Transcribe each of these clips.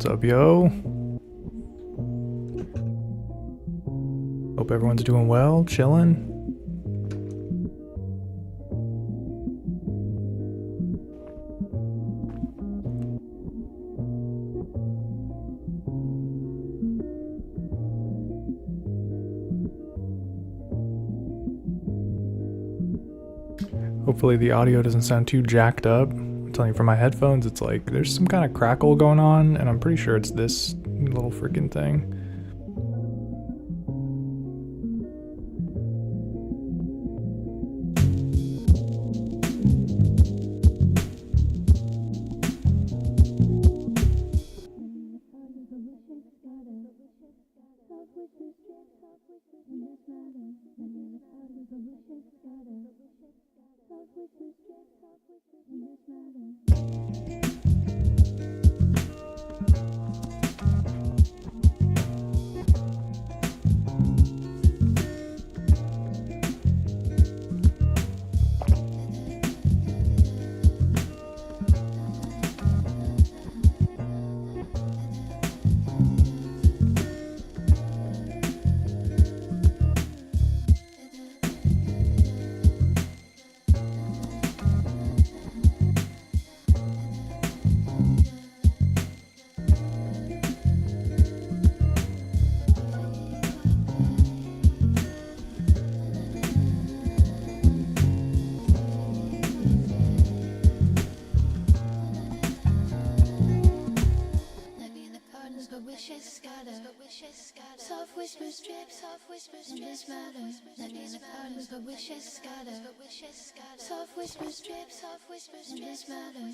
What's up, yo? Hope everyone's doing well, chilling. Hopefully the audio doesn't sound too jacked up. I'm telling you, from my headphones, it's like there's some kind of crackle going on, and I'm pretty sure it's this little freaking thing. Soft whispers drip, soft whispers drip, matter. Let me in the corners, but wishes scatter. Soft whispers drip, soft whispers drip, matter.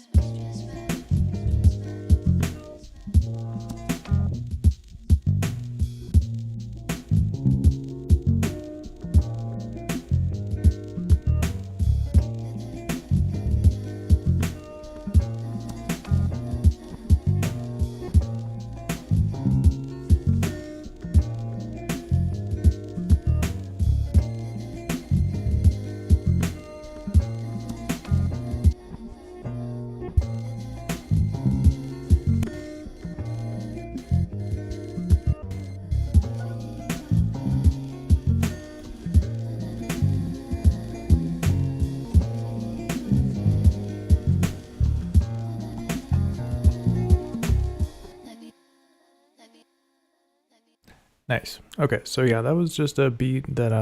Nice. Okay, so yeah, that was just a beat that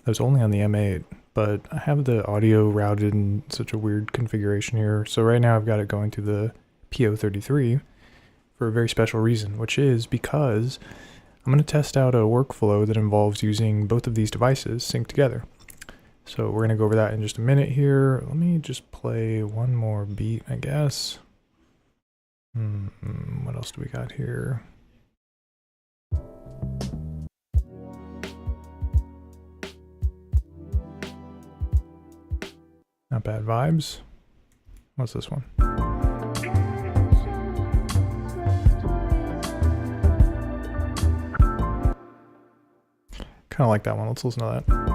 was only on the M8, but I have the audio routed in such a weird configuration here. So right now I've got it going to the PO33 for a very special reason, which is because I'm going to test out a workflow that involves using both of these devices synced together. So we're going to go over that in just a minute here. Let me just play one more beat, I guess. What else do we got here? Not bad vibes. What's this one? Kind of like that one. Let's listen to that.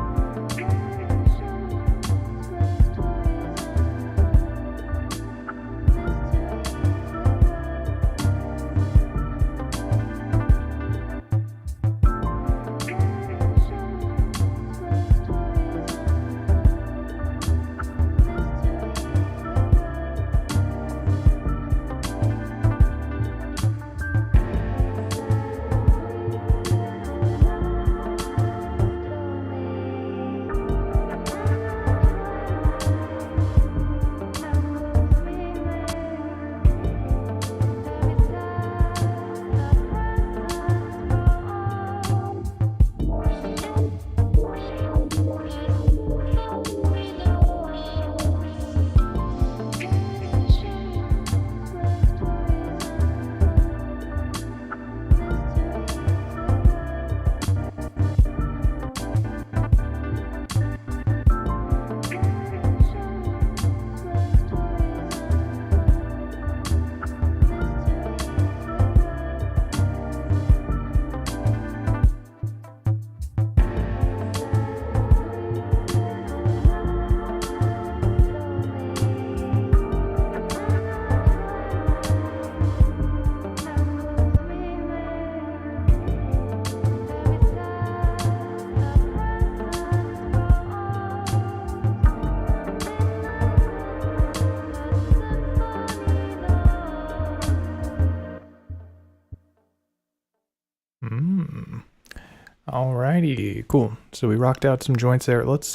Alrighty, cool. So we rocked out some joints there. Let's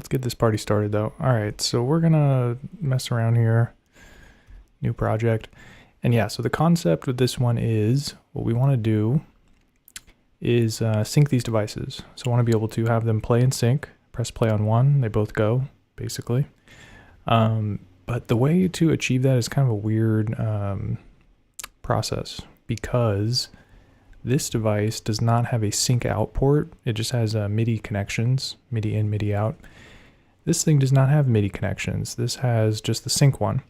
get this party started though. Alright, so we're gonna mess around here. New project. And yeah, so the concept with this one is what we want to do is sync these devices. So I want to be able to have them play in sync. Press play on one, they both go, basically. But the way to achieve that is kind of a weird process because this device does not have a sync out port. It just has MIDI connections, MIDI in, MIDI out. This thing does not have MIDI connections. This has just the sync one,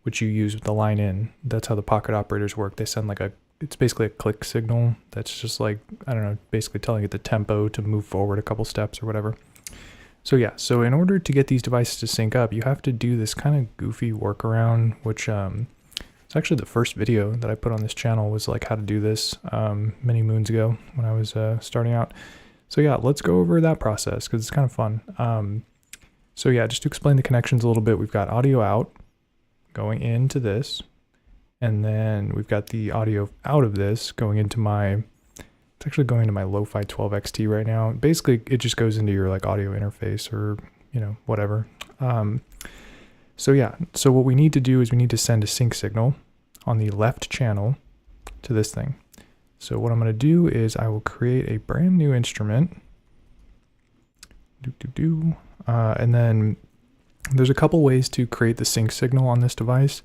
which you use with the line in. That's how the pocket operators work. They send like it's basically a click signal that's just like, I don't know, basically telling it the tempo to move forward a couple steps or whatever. So yeah, so in order to get these devices to sync up, you have to do this kind of goofy workaround, which it's actually the first video that I put on this channel was like how to do this many moons ago when I was starting out. So yeah, let's go over that process because it's kind of fun. So yeah, just to explain the connections a little bit, we've got audio out going into this, and then we've got the audio out of this going into my, it's actually going to my Lo-Fi 12 XT right now. Basically, it just goes into your like audio interface or, you know, whatever. So yeah, so what we need to do is we need to send a sync signal on the left channel to this thing. So what I'm going to do is I will create a brand new instrument. And then there's a couple ways to create the sync signal on this device.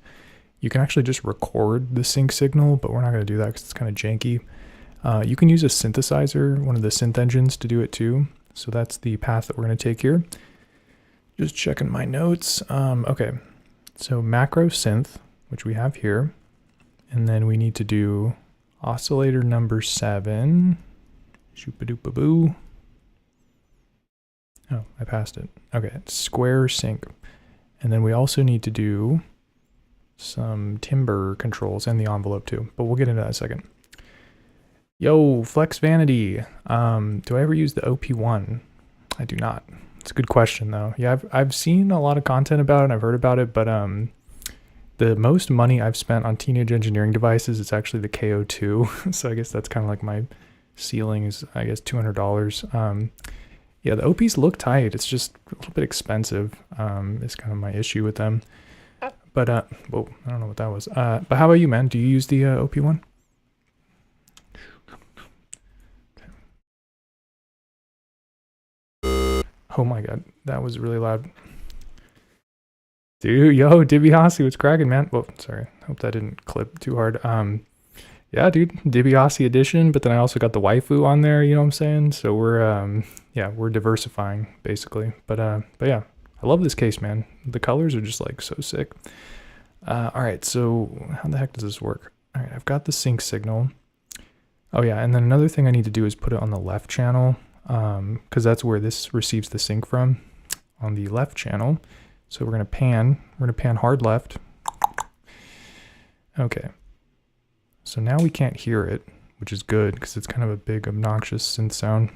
You can actually just record the sync signal, but we're not going to do that because it's kind of janky. You can use a synthesizer, one of the synth engines, to do it too. So that's the path that we're going to take here. Just checking my notes. Okay, so macro synth, which we have here. And then we need to do oscillator number 7. Shoopa-doop-a-boo. Oh, I passed it. Okay, square sync. And then we also need to do some timbre controls and the envelope too, but we'll get into that in a second. Yo, Flex Vanity. Do I ever use the OP1? I do not. It's a good question though. Yeah, I've seen a lot of content about it and I've heard about it, but the most money I've spent on teenage engineering devices is actually the KO2. So I guess that's kind of like my ceiling is, I guess, $200. Yeah, the OPs look tight. It's just a little bit expensive. Is kind of my issue with them. But, whoa, I don't know what that was. But how about you, man? Do you use the OP1? Oh my god, that was really loud. Dude, yo, DiBiase, what's cracking, man? Whoa, sorry. Hope that didn't clip too hard. Yeah, dude, DiBiase edition, but then I also got the waifu on there, you know what I'm saying? So we're, yeah, we're diversifying, basically. But yeah, I love this case, man. The colors are just, like, so sick. All right, so how the heck does this work? All right, I've got the sync signal. Oh, yeah, and then another thing I need to do is put it on the left channel, because that's where this receives the sync from, on the left channel. So we're going to pan hard left. Okay. So now we can't hear it, which is good because it's kind of a big obnoxious synth sound.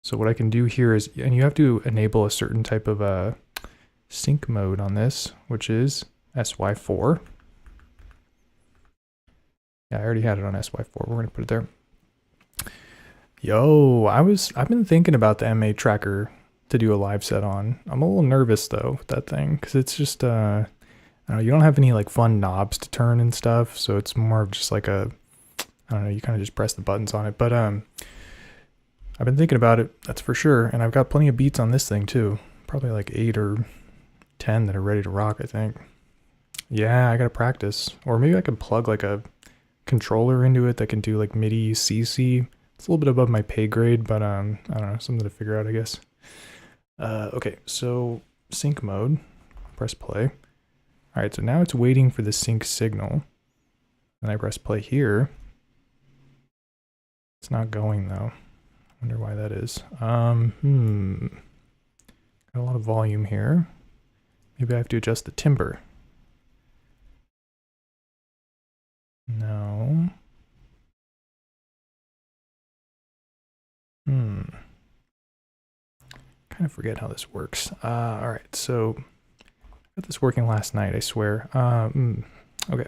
So what I can do here is, and you have to enable a certain type of sync mode on this, which is SY4. Yeah, I already had it on SY4. We're going to put it there. Yo, I've been thinking about the M8 tracker to do a live set on. I'm a little nervous though with that thing because it's just I don't know, you don't have any like fun knobs to turn and stuff, so it's more of just like a, I don't know, you kind of just press the buttons on it. But I've been thinking about it, that's for sure, and I've got plenty of beats on this thing too. Probably like 8 or 10 that are ready to rock, I think. Yeah, I gotta practice, or maybe I could plug like a controller into it that can do like MIDI CC. It's a little bit above my pay grade, but I don't know, something to figure out, I guess. Okay, so sync mode, press play. All right, so now it's waiting for the sync signal. And I press play here. It's not going though. Wonder why that is. Got a lot of volume here. Maybe I have to adjust the timbre. No. Kind of forget how this works. All right, so I got this working last night, I swear. Okay.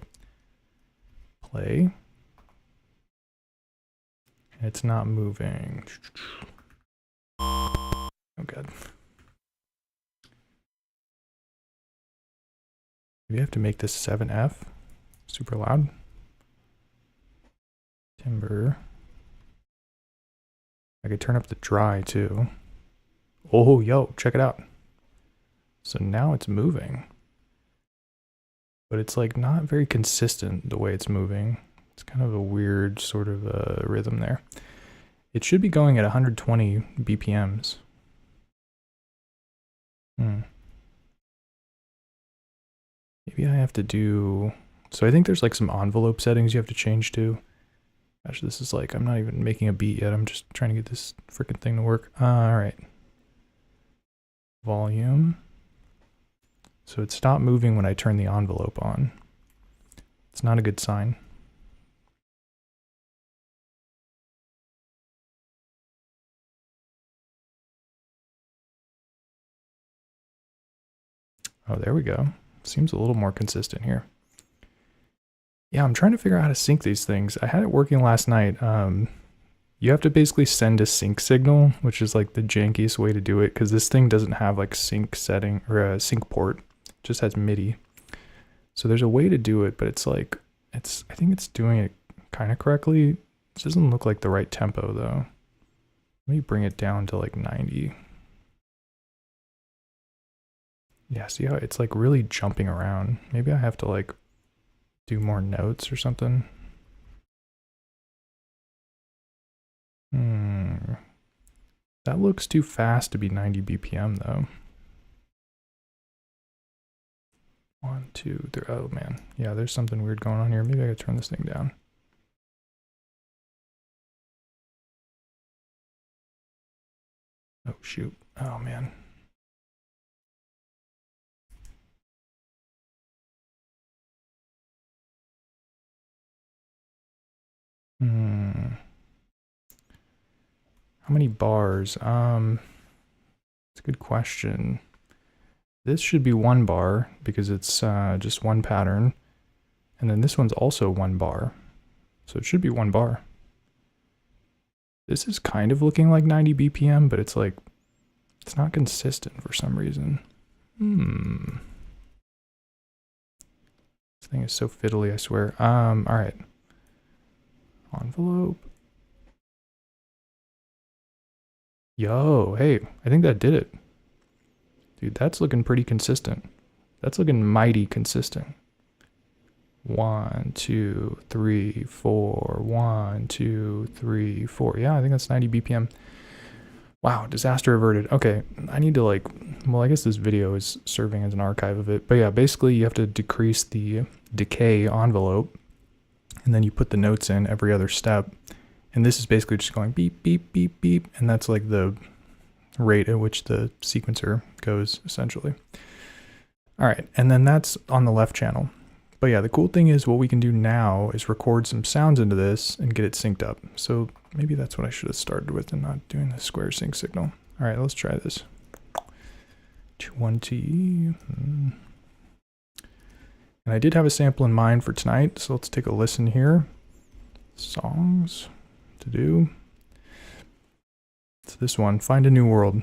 Play. It's not moving. Oh god. Maybe I have to make this 7F super loud. Timber. I could turn up the dry too. Oh, yo, check it out. So now it's moving. But it's like not very consistent the way it's moving. It's kind of a weird sort of rhythm there. It should be going at 120 BPMs. Maybe I have to do... So I think there's like some envelope settings you have to change to. Actually, this is like, I'm not even making a beat yet. I'm just trying to get this freaking thing to work. All right. Volume. So it stopped moving when I turned the envelope on. It's not a good sign. Oh, there we go. Seems a little more consistent here. Yeah, I'm trying to figure out how to sync these things. I had it working last night. You have to basically send a sync signal, which is like the jankiest way to do it, because this thing doesn't have like sync setting or a sync port. It just has MIDI. So there's a way to do it, but it's like, I think it's doing it kind of correctly. It doesn't look like the right tempo though. Let me bring it down to like 90. Yeah, see how it's like really jumping around. Maybe I have to like do more notes or something. That looks too fast to be 90 BPM though. 1, 2, 3. Oh man. Yeah, there's something weird going on here. Maybe I gotta turn this thing down. Oh shoot. Oh man. How many bars? It's a good question. This should be 1 bar because it's just 1 pattern. And then this one's also 1 bar. So it should be 1 bar. This is kind of looking like 90 BPM, but it's like, it's not consistent for some reason. This thing is so fiddly, I swear. All right. Envelope. Yo, hey, I think that did it. Dude, that's looking pretty consistent. That's looking mighty consistent. 1, 2, 3, 4. 1, 2, 3, 4. Yeah, I think that's 90 BPM. Wow, disaster averted. Okay, I need to like, well, I guess this video is serving as an archive of it. But yeah, basically you have to decrease the decay envelope, and then you put the notes in every other step. And this is basically just going beep, beep, beep, beep. And that's like the rate at which the sequencer goes, essentially. All right, and then that's on the left channel. But yeah, the cool thing is what we can do now is record some sounds into this and get it synced up. So maybe that's what I should have started with and not doing the square sync signal. All right, let's try this. 20. And I did have a sample in mind for tonight, so let's take a listen here. Songs to do. It's this one, Find a New World.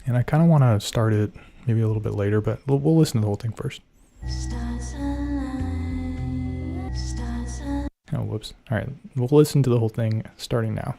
And I kind of want to start it maybe a little bit later, but we'll listen to the whole thing first. Oh, whoops. All right, we'll listen to the whole thing starting now.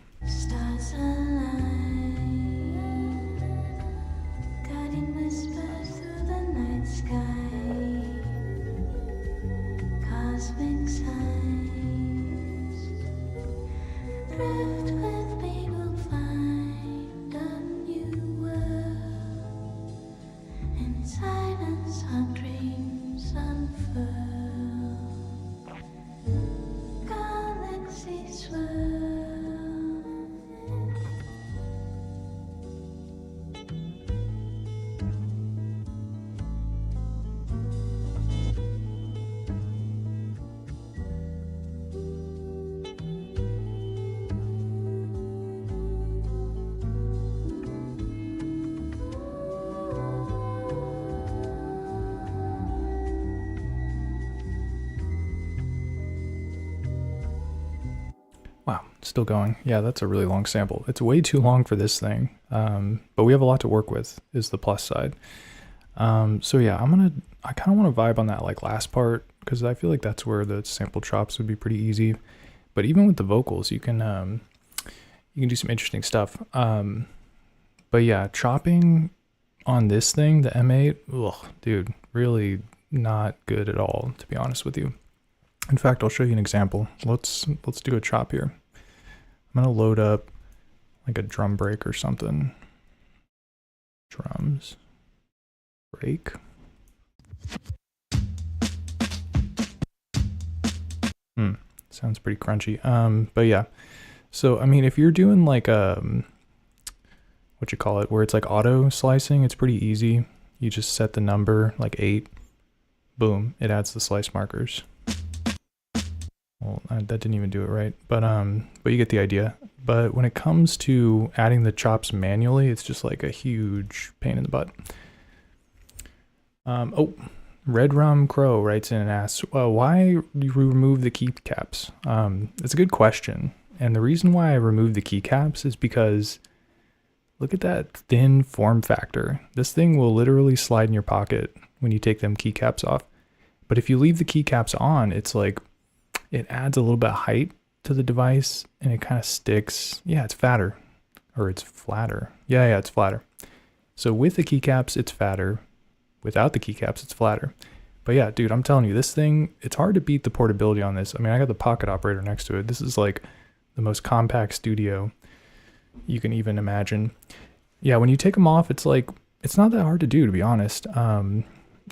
Wow, it's still going. Yeah, that's a really long sample. It's way too long for this thing, but we have a lot to work with, is the plus side. So yeah, I kind of want to vibe on that like last part, because I feel like that's where the sample chops would be pretty easy. But even with the vocals, you can do some interesting stuff. But yeah, chopping on this thing, the M8, ugh, dude, really not good at all, to be honest with you. In fact, I'll show you an example. Let's do a chop here. I'm gonna load up like a drum break or something. Drums break. Sounds pretty crunchy. But yeah. So I mean, if you're doing like what you call it, where it's like auto slicing, it's pretty easy. You just set the number like 8. Boom, it adds the slice markers. Well, that didn't even do it right, but you get the idea. But when it comes to adding the chops manually, it's just like a huge pain in the butt. Oh, Red Rum Crow writes in and asks, why do you remove the keycaps? It's a good question. And the reason why I removed the keycaps is because look at that thin form factor. This thing will literally slide in your pocket when you take them keycaps off. But if you leave the keycaps on, it's like, it adds a little bit of height to the device and it kind of sticks. Yeah, it's fatter. Or it's flatter. Yeah, it's flatter. So with the keycaps, it's fatter. Without the keycaps, it's flatter. But yeah, dude, I'm telling you, this thing, it's hard to beat the portability on this. I mean, I got the pocket operator next to it. This is like the most compact studio you can even imagine. Yeah, when you take them off, it's like, it's not that hard to do, to be honest.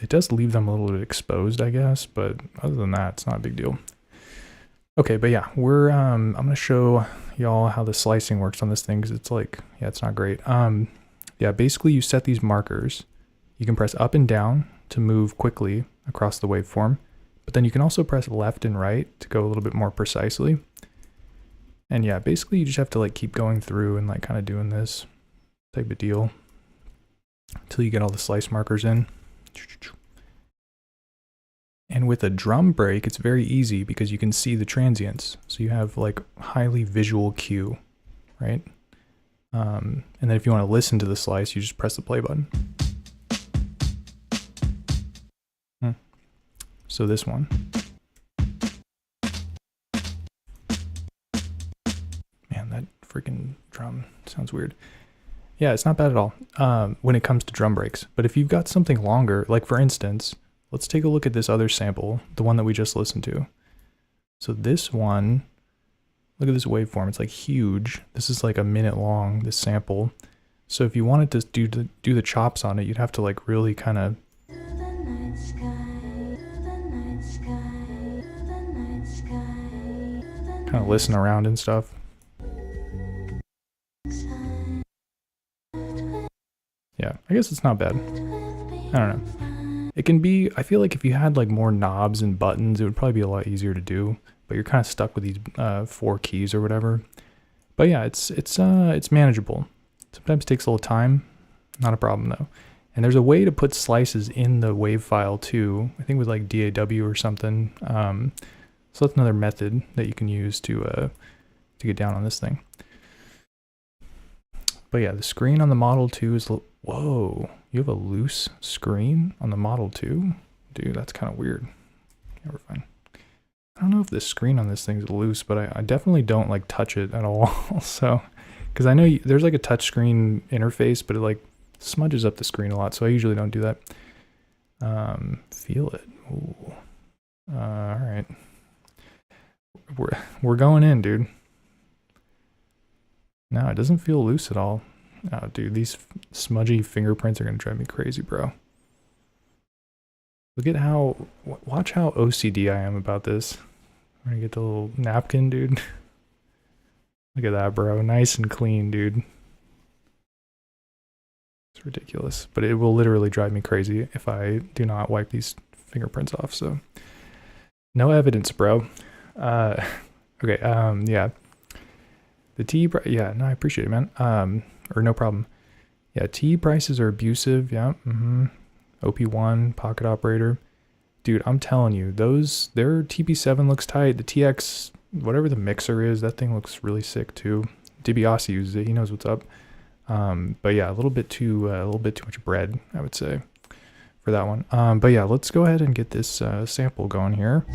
It does leave them a little bit exposed, I guess, but other than that, it's not a big deal. Okay, but yeah, I'm gonna show y'all how the slicing works on this thing, because it's like, yeah, it's not great. Yeah, basically you set these markers. You can press up and down to move quickly across the waveform, but then you can also press left and right to go a little bit more precisely. And yeah, basically you just have to like keep going through and like kind of doing this type of deal until you get all the slice markers in. And with a drum break, it's very easy because you can see the transients. So you have like highly visual cue, right? And then if you want to listen to the slice, you just press the play button. So this one. Man, that freaking drum sounds weird. Yeah, it's not bad at all when it comes to drum breaks. But if you've got something longer, like for instance, let's take a look at this other sample, the one that we just listened to. So this one, look at this waveform. It's like huge. This is like a minute long, this sample. So if you wanted to do the chops on it, you'd have to like really kind of listen around and stuff. Yeah, I guess it's not bad. I don't know. It can be, I feel like if you had like more knobs and buttons, it would probably be a lot easier to do, but you're kind of stuck with these 4 keys or whatever. But yeah, it's manageable. Sometimes it takes a little time, not a problem though. And there's a way to put slices in the WAV file too, I think with like DAW or something. So that's another method that you can use to get down on this thing. But yeah, the screen on the Model 2 is, whoa, you have a loose screen on the Model 2? Dude, that's kind of weird. Yeah, we're fine. I don't know if the screen on this thing is loose, but I definitely don't like touch it at all. So, because I know there's like a touch screen interface, but it like smudges up the screen a lot, so I usually don't do that. Feel it. Ooh. All right. We're going in, dude. No, it doesn't feel loose at all. Oh, dude, these smudgy fingerprints are gonna drive me crazy, bro. Look at how, watch how OCD I am about this. I'm gonna get the little napkin, dude. Look at that, bro. Nice and clean, dude. It's ridiculous, but it will literally drive me crazy if I do not wipe these fingerprints off, so. No evidence, bro. Okay, yeah. The T, yeah, no, I appreciate it, man. Or no problem. Yeah, T prices are abusive, yeah, OP1, pocket operator. Dude, I'm telling you, their TP7 looks tight. The TX whatever the mixer is, that thing looks really sick too. DiBiase uses it. He knows what's up. But yeah, a little bit too much bread, I would say, for that one. But yeah, let's go ahead and get this sample going here.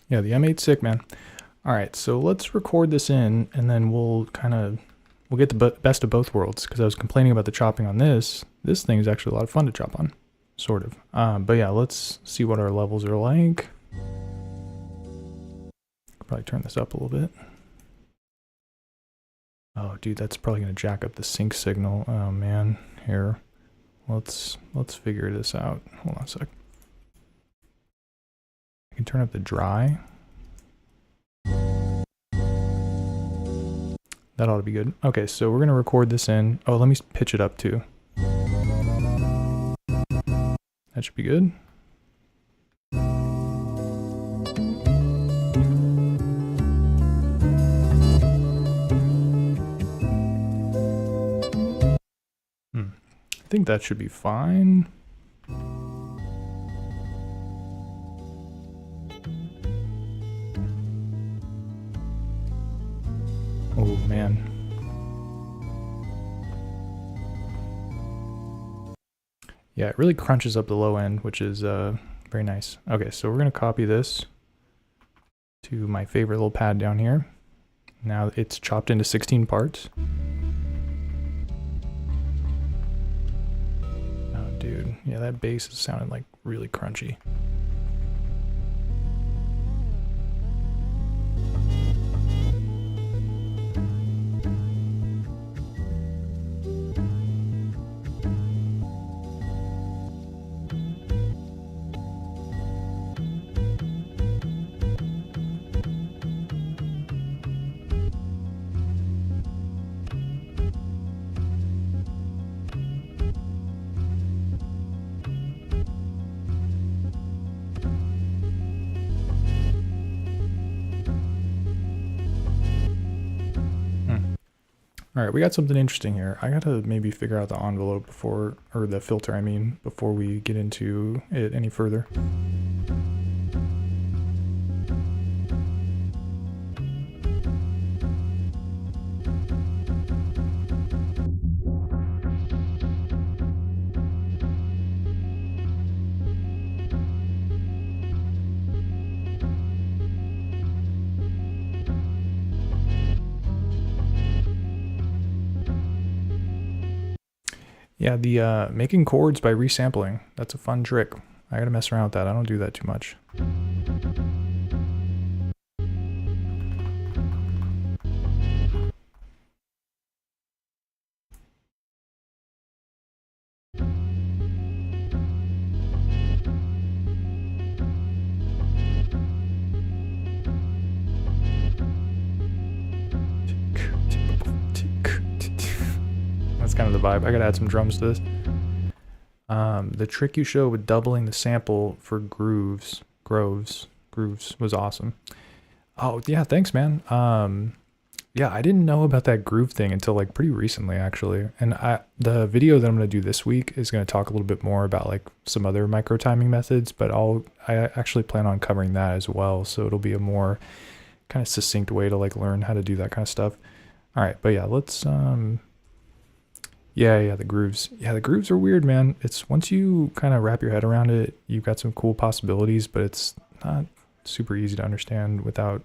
Yeah, the M8 sick, man. All right, so let's record this in, and then we'll get the best of both worlds, because I was complaining about the chopping on this. This thing is actually a lot of fun to chop on, sort of. But yeah, let's see what our levels are like. Could probably turn this up a little bit. Oh, dude, that's probably gonna jack up the sync signal. Oh man, here. Let's figure this out. Hold on a sec. I can turn up the dry. That ought to be good. Okay, so we're gonna record this in. Oh, let me pitch it up too. That should be good. I think that should be fine. Oh man. Yeah, it really crunches up the low end, which is very nice. Okay, so we're gonna copy this to my favorite little pad down here. Now it's chopped into 16 parts. Oh dude, yeah, that bass is sounding like really crunchy. All right, we got something interesting here. I gotta maybe figure out the envelope before, or the filter, I mean, before we get into it any further. Yeah, the making chords by resampling. That's a fun trick. I gotta mess around with that. I don't do that too much. That's kind of the vibe. I gotta add some drums to this. The trick you showed with doubling the sample for groves was awesome. Oh yeah, thanks man. Yeah, I didn't know about that groove thing until like pretty recently actually. And the video that I'm gonna do this week is gonna talk a little bit more about like some other micro timing methods, but I actually plan on covering that as well. So it'll be a more kind of succinct way to like learn how to do that kind of stuff. All right, but yeah, let's yeah, the grooves. Yeah, the grooves are weird, man. It's once you kind of wrap your head around it, you've got some cool possibilities, but it's not super easy to understand without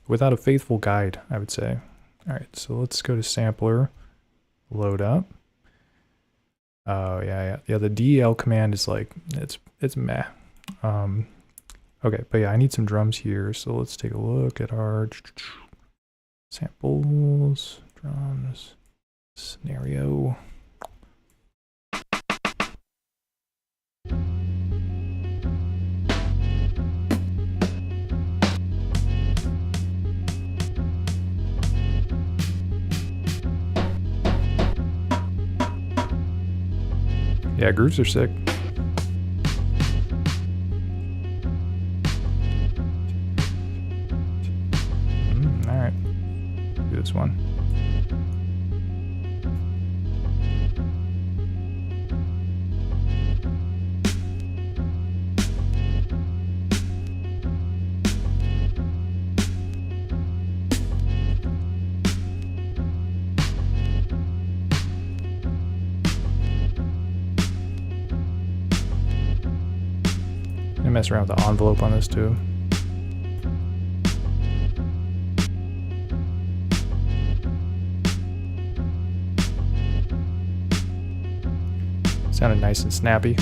a faithful guide, I would say. All right, so let's go to sampler, load up. Oh yeah. The DEL command is like it's meh. Okay, but yeah, I need some drums here, so let's take a look at our samples, drums. Scenario. Yeah, grooves are sick. Alright. Do this one. I mess around with the envelope on this too. Sounded nice and snappy.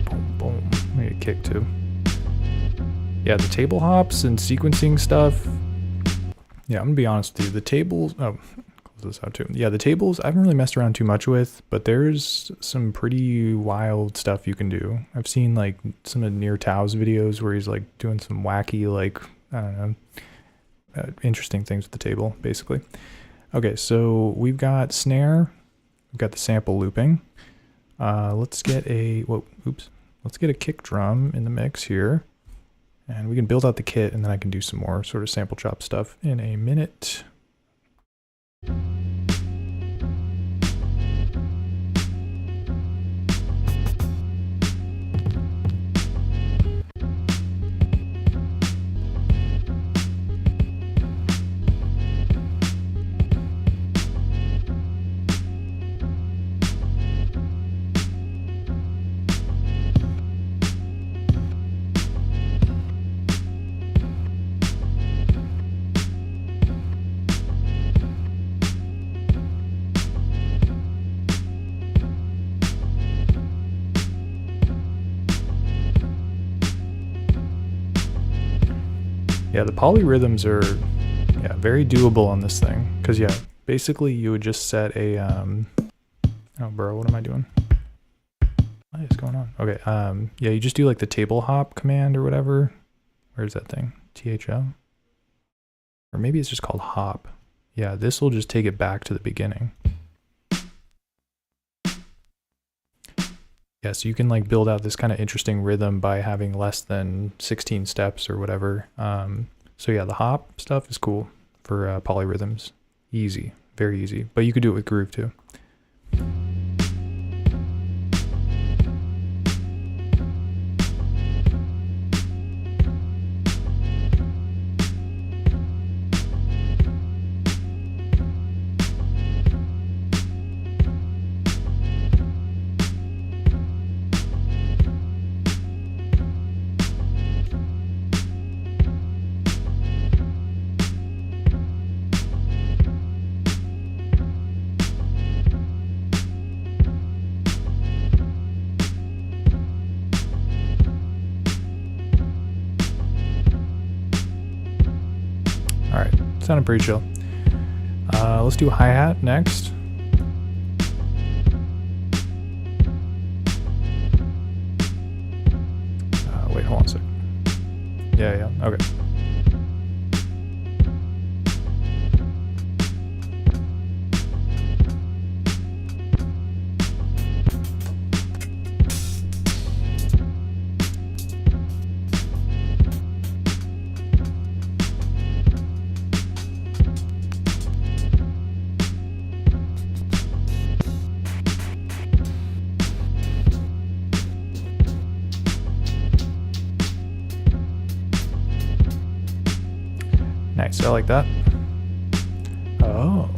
Boom, boom. We need a kick too. Yeah, the table hops and sequencing stuff. Yeah, I'm gonna be honest with you. The tables. Oh, close this out too. Yeah, the tables I haven't really messed around too much with, but there's some pretty wild stuff you can do. I've seen like some of Near Tao's videos where he's like doing some wacky, like, I don't know, interesting things with the table, basically. Okay, so we've got snare, we've got the sample looping. Let's get a let's get a kick drum in the mix here, and we can build out the kit, and then I can do some more sort of sample chop stuff in a minute. Yeah, the polyrhythms are very doable on this thing. Cause yeah, basically you would just set a oh bro, what am I doing? What is going on? Okay, yeah, you just do like the table hop command or whatever. Where's that thing? THL? Or maybe it's just called hop. Yeah, this will just take it back to the beginning. Yeah, so you can like build out this kind of interesting rhythm by having less than 16 steps or whatever. So yeah, the hop stuff is cool for polyrhythms. Easy, very easy. But you could do it with groove too. Alright, sounded pretty chill. Let's do a hi-hat next. Wait, hold on a sec. Yeah, okay. Nice, I like that. Oh.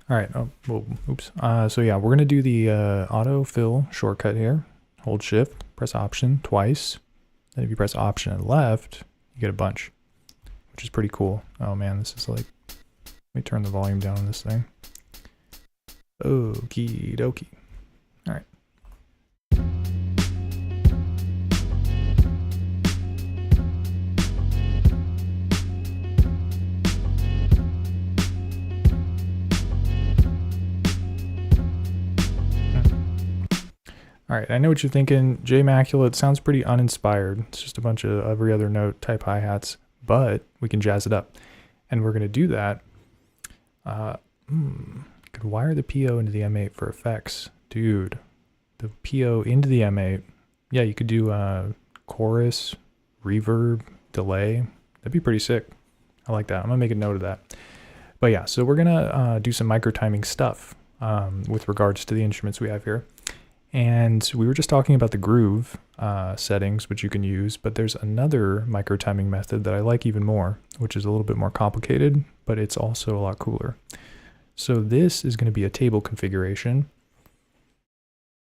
All right, oh, whoa, oops. So yeah, we're gonna do the autofill shortcut here. Hold shift, press option twice. Then if you press option and left, you get a bunch, which is pretty cool. Oh man, this is like, let me turn the volume down on this thing. Okie dokie. All right. All right, I know what you're thinking. J Immaculate sounds pretty uninspired. It's just a bunch of every other note type hi-hats, but we can jazz it up. And we're going to do that. Could wire the PO into the M8 for effects. Dude, the PO into the M8. Yeah, you could do chorus, reverb, delay. That'd be pretty sick. I like that. I'm going to make a note of that. But yeah, so we're going to do some micro timing stuff with regards to the instruments we have here. And we were just talking about the groove settings, which you can use, but there's another micro timing method that I like even more, which is a little bit more complicated, but it's also a lot cooler. So this is going to be a table configuration.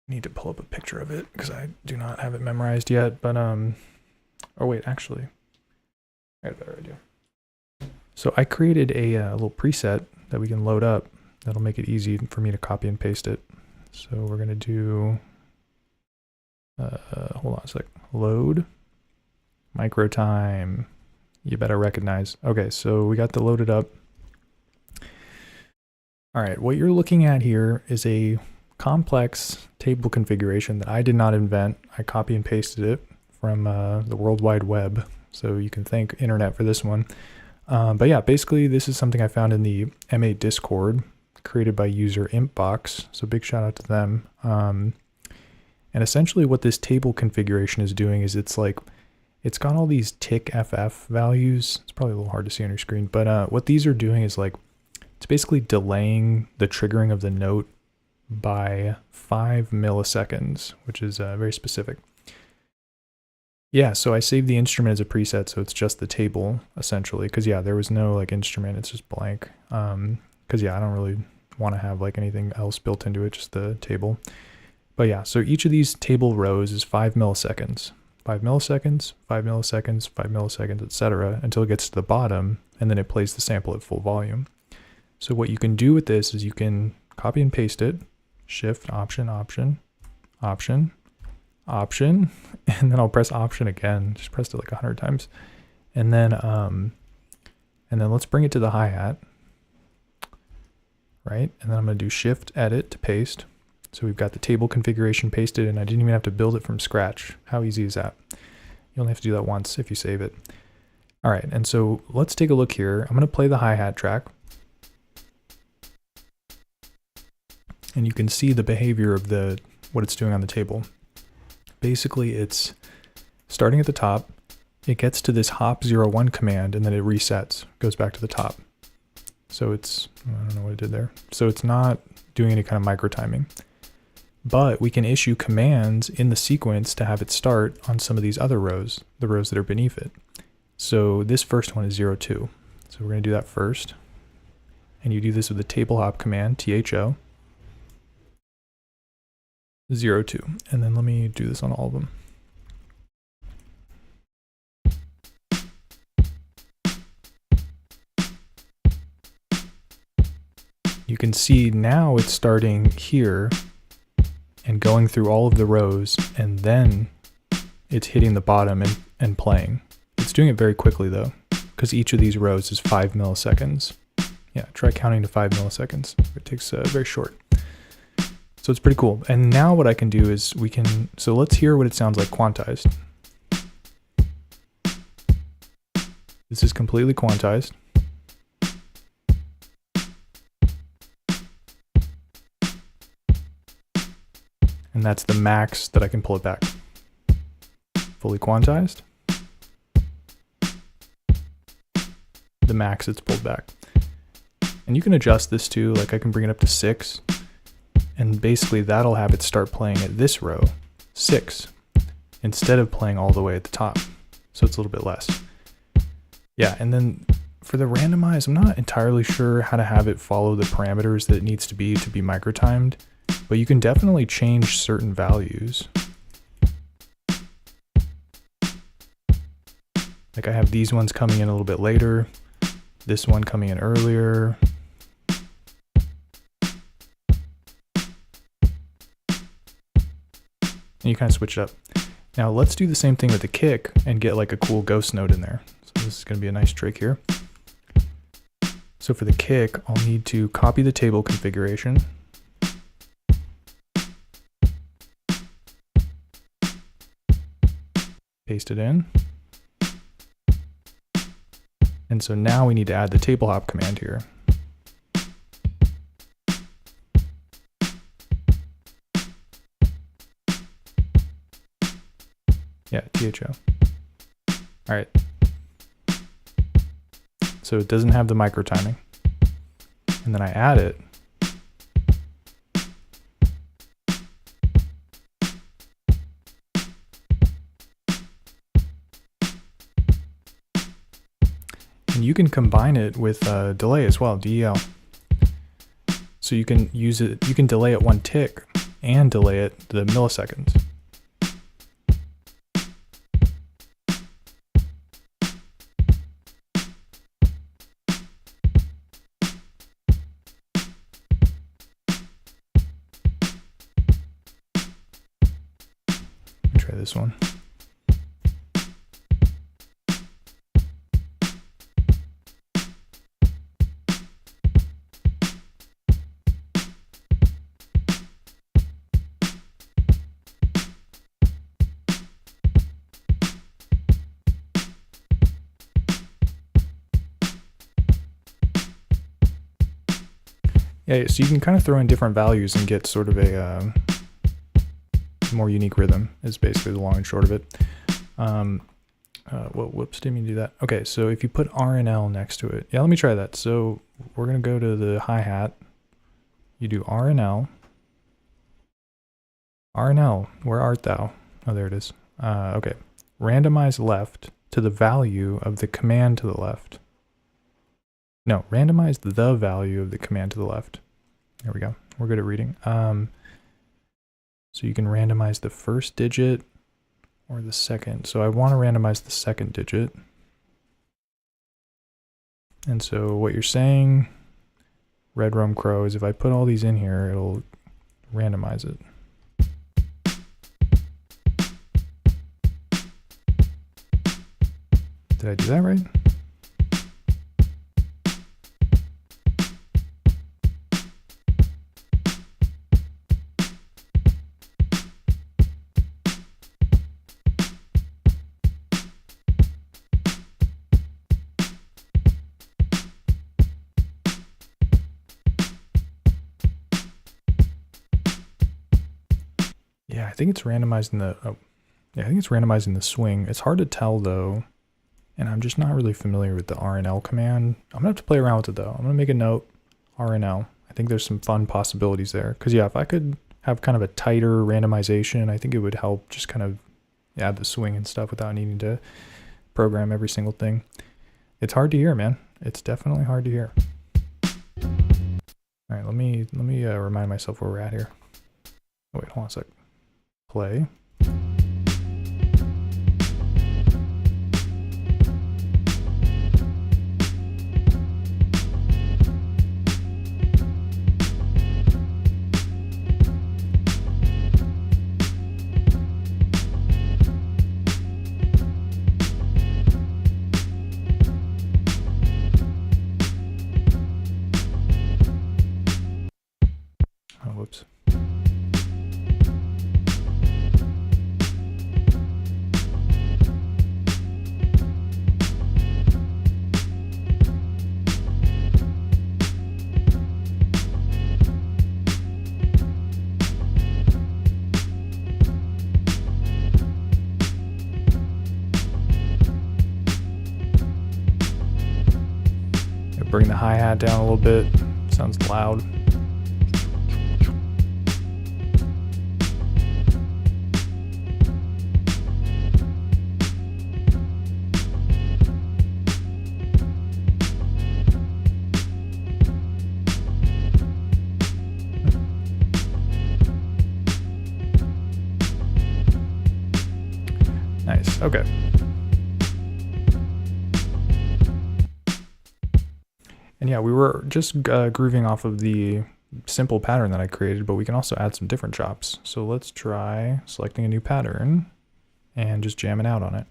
I need to pull up a picture of it because I do not have it memorized yet, but oh wait, actually, I got a better idea. So I created a little preset that we can load up that'll make it easy for me to copy and paste it. So we're going to do, hold on a sec, load, micro time, you better recognize. Okay, so we got the loaded up. All right, what you're looking at here is a complex table configuration that I did not invent. I copy and pasted it from the World Wide Web, so you can thank internet for this one. But yeah, basically this is something I found in the M8 Discord, created by user Impbox, so big shout out to them. And essentially what this table configuration is doing is it's got all these tick FF values. It's probably a little hard to see on your screen, but what these are doing is it's basically delaying the triggering of the note by 5 milliseconds, which is very specific. Yeah, so I saved the instrument as a preset, so it's just the table essentially, because yeah, there was no instrument, it's just blank. Because yeah, I don't really want to have anything else built into it, just the table. But yeah, so each of these table rows is 5 milliseconds. 5 milliseconds, 5 milliseconds, 5 milliseconds, etc. until it gets to the bottom, and then it plays the sample at full volume. So what you can do with this is you can copy and paste it, shift, option, option, option, option, and then I'll press option again, just pressed it 100 times. And then let's bring it to the hi-hat. Right, and then I'm going to do shift edit to paste. So we've got the table configuration pasted, and I didn't even have to build it from scratch. How easy is that? You only have to do that once if you save it. All right, and so let's take a look here. I'm going to play the hi-hat track. And you can see the behavior of what it's doing on the table. Basically, it's starting at the top. It gets to this hop 01 command, and then it resets, goes back to the top. So it's, I don't know what it did there. So it's not doing any kind of micro timing, but we can issue commands in the sequence to have it start on some of these other rows, the rows that are beneath it. So this first one is 02. So we're going to do that first. And you do this with the table hop command, THO, 02. And then let me do this on all of them. You can see now it's starting here and going through all of the rows, and then it's hitting the bottom and playing. It's doing it very quickly though, because each of these rows is 5 milliseconds. Yeah, try counting to 5 milliseconds. It takes very short. So it's pretty cool. And now what I can do is so let's hear what it sounds like quantized. This is completely quantized. And that's the max that I can pull it back. Fully quantized. The max it's pulled back. And you can adjust this too, I can bring it up to 6. And basically that'll have it start playing at this row, 6, instead of playing all the way at the top. So it's a little bit less. Yeah, and then for the randomize, I'm not entirely sure how to have it follow the parameters that it needs to be micro-timed. But you can definitely change certain values. I have these ones coming in a little bit later, this one coming in earlier. And you kind of switch it up. Now let's do the same thing with the kick and get a cool ghost note in there. So this is going to be a nice trick here. So for the kick, I'll need to copy the table configuration. Paste it in. And so now we need to add the table hop command here. Yeah, THO. All right. So it doesn't have the micro timing. And then I add it. And you can combine it with delay as well, DEL. So you can use it, you can delay it 1 tick and delay it the milliseconds. Try this one. Yeah, so you can kind of throw in different values and get sort of a more unique rhythm is basically the long and short of it. Well, whoops, didn't mean to do that. Okay, so if you put R and L next to it, yeah, let me try that. So we're gonna go to the hi-hat. You do R and L. R and L, where art thou? Oh, there it is. Okay, randomize left to the value of the command to the left. No, randomize the value of the command to the left. There we go. We're good at reading. So you can randomize the first digit or the second. So I want to randomize the second digit. And so what you're saying, Red Rum Crow, is if I put all these in here, it'll randomize it. Did I do that right? Yeah, I think it's randomized in the, yeah, I think it's randomized in the swing. It's hard to tell though, and I'm just not really familiar with the R and L command. I'm gonna have to play around with it though. I'm gonna make a note, R and L. I think there's some fun possibilities there. Cause yeah, if I could have kind of a tighter randomization, I think it would help just kind of add the swing and stuff without needing to program every single thing. It's hard to hear, man. It's definitely hard to hear. All right, let me remind myself where we're at here. Oh, wait, hold on a sec. Play. Oh, whoops. Bring the hi-hat down a little bit. Sounds loud. Nice. Okay. And yeah, we were just grooving off of the simple pattern that I created, but we can also add some different chops. So let's try selecting a new pattern and just jamming out on it.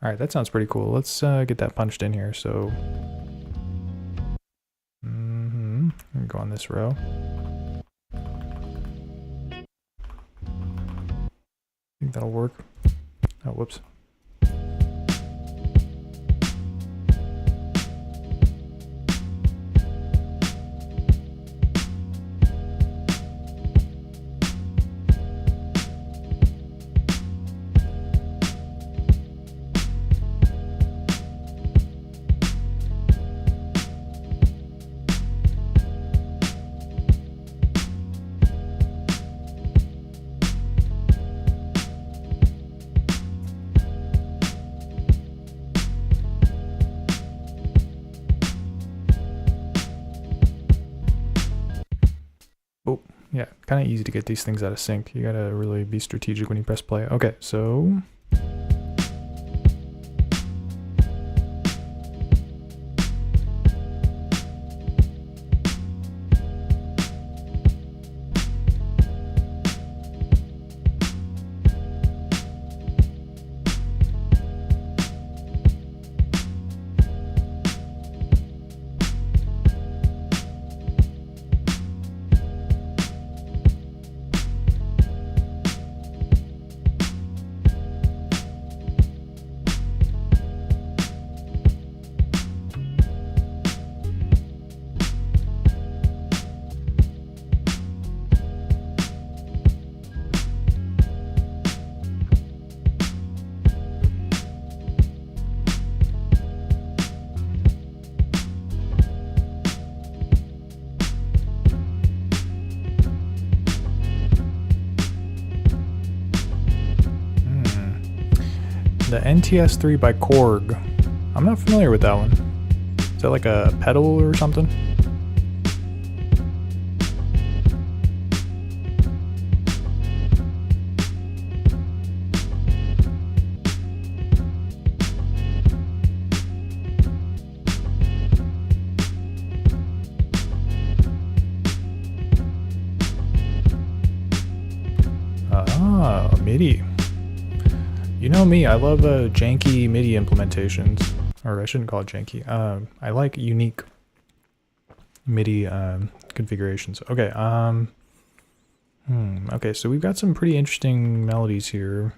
Alright, that sounds pretty cool. Let's get that punched in here. So, go on this row. I think that'll work. Oh, whoops. Oh, yeah, kind of easy to get these things out of sync. You gotta really be strategic when you press play. Okay, so... The NTS3 by Korg. I'm not familiar with that one. Is that like a pedal or something? Ah, MIDI. You know me, I love janky MIDI implementations. Or I shouldn't call it janky. I like unique MIDI configurations. Okay, okay, so we've got some pretty interesting melodies here.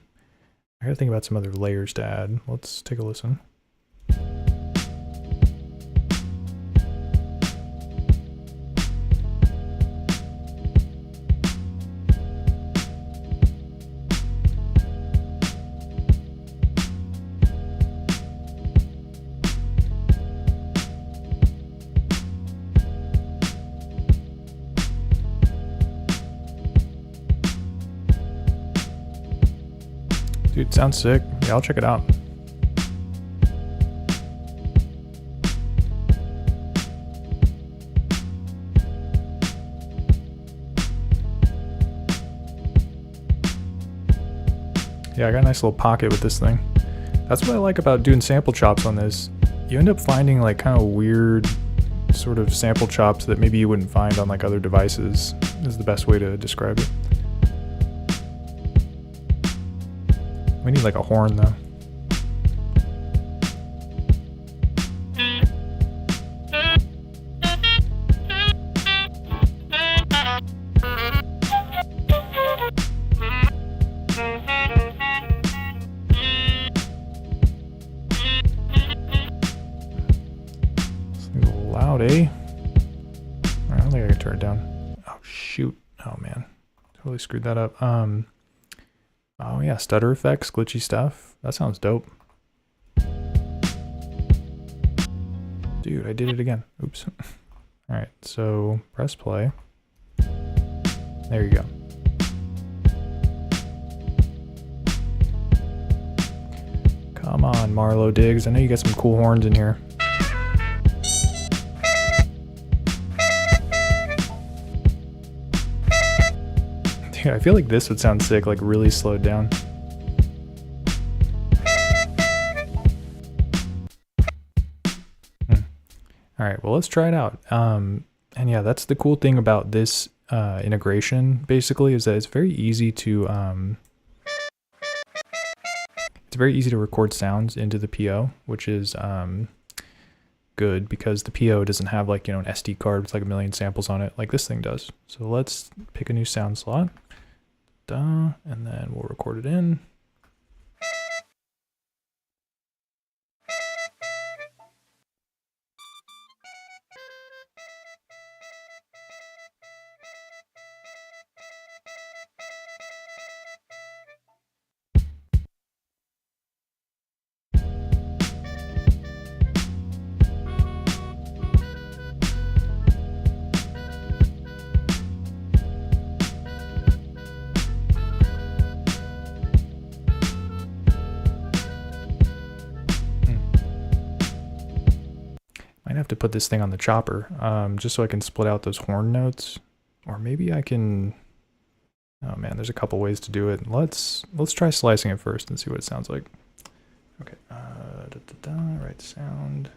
I gotta think about some other layers to add. Let's take a listen. Dude, sounds sick. Yeah, I'll check it out. Yeah, I got a nice little pocket with this thing. That's what I like about doing sample chops on this. You end up finding like kind of weird sort of sample chops that maybe you wouldn't find on like other devices, is the best way to describe it. We need like a horn though. This thing's loud, eh? I don't think I can turn it down. Oh shoot. Oh man. Totally screwed that up. Oh yeah, stutter effects, glitchy stuff. That sounds dope. Dude, I did it again. Oops. Alright, so press play. There you go. Come on, Marlo Diggs. I know you got some cool horns in here. Dude, I feel like this would sound sick, like really slowed down. Alright, well let's try it out. And yeah, that's the cool thing about this integration, basically, is that it's very easy to it's very easy to record sounds into the PO, which is good because the PO doesn't have like, an SD card with like a million samples on it like this thing does. So let's pick a new sound slot. And then we'll record it in. Might have to put this thing on the chopper, just so I can split out those horn notes. Or maybe I can... Oh man, there's a couple ways to do it. Let's try slicing it first and see what it sounds like. Okay, right sound.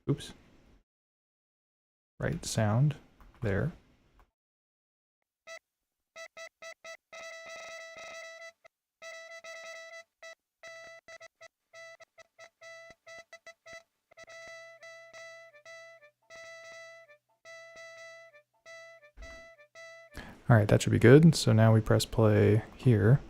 Oops. Right sound. There. All right, that should be good. So now we press play here.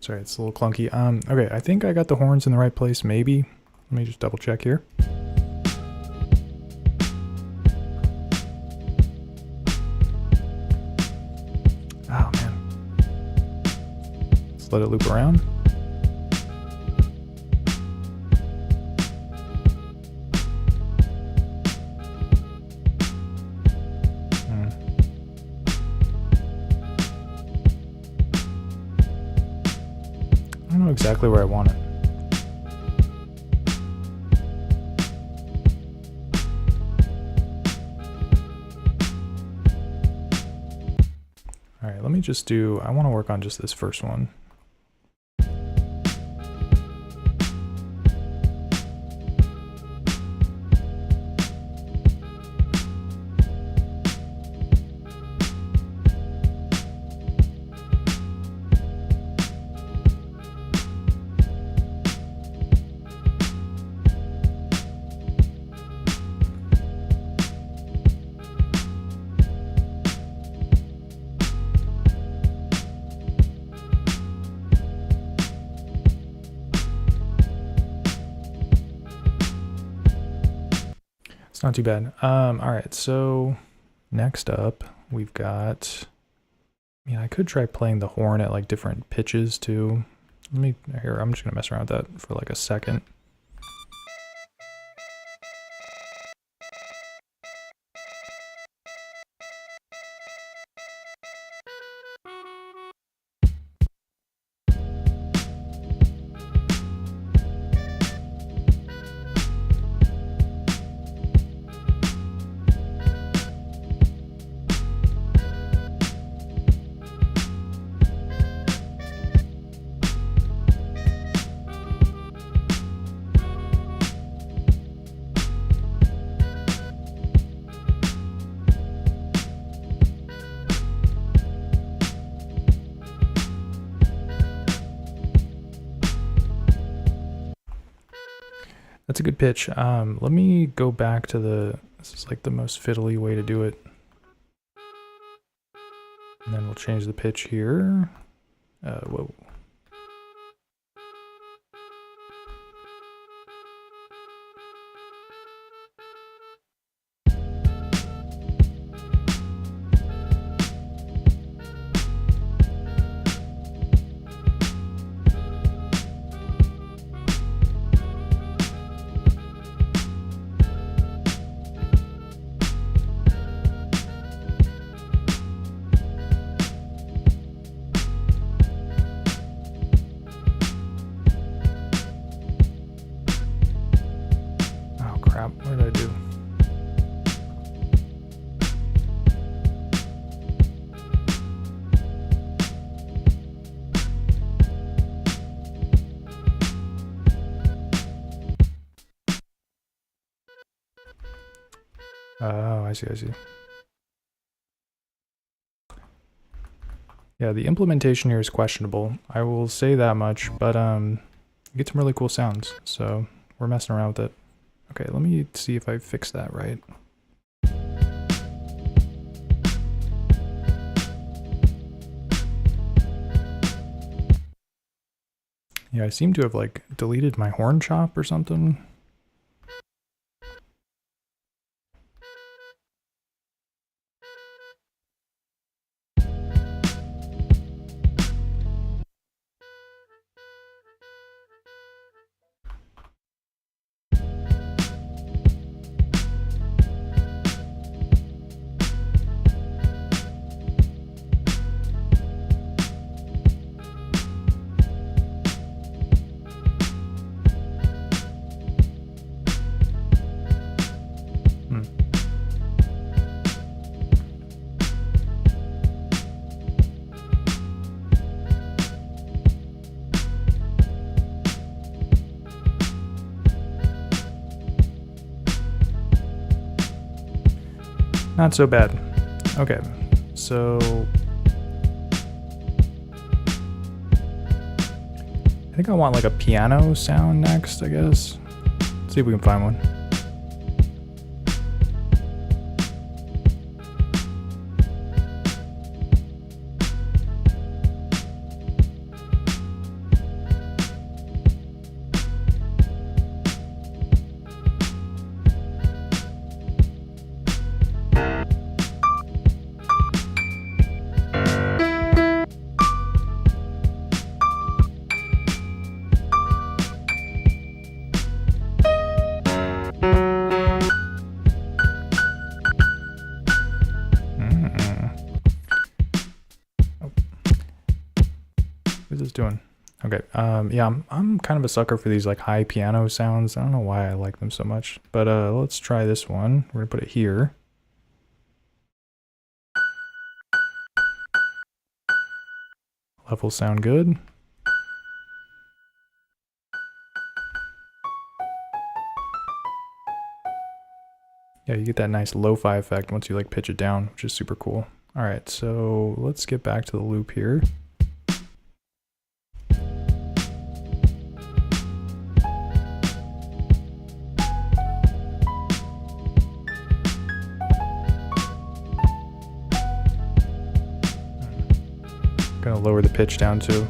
Sorry, it's a little clunky. Okay, I think I got the horns in the right place, maybe. Let me just double check here. Oh, man. Let's let it loop around. I don't know exactly where I want it. All right, let me just do, I want to work on just this first one. It's not too bad. All right, so next up we've got, I could try playing the horn at like different pitches too. I'm just gonna mess around with that for like a second. That's a good pitch. Let me go back to this is like the most fiddly way to do it. And then we'll change the pitch here. Whoa. crap, what did I do? Oh, I see. Yeah, the implementation here is questionable. I will say that much, but you get some really cool sounds, so we're messing around with it. Okay, let me see if I fix that right. Yeah, I seem to have like deleted my horn chop or something. Not so bad. Okay, so I think I want like a piano sound next, I guess. See if we can find one. What is this doing? Okay, yeah, I'm kind of a sucker for these like high piano sounds. I don't know why I like them so much, but let's try this one. We're gonna put it here. Levels sound good. Yeah, you get that nice lo-fi effect once you like pitch it down, which is super cool. All right, so let's get back to the loop here. Gonna lower the pitch down too.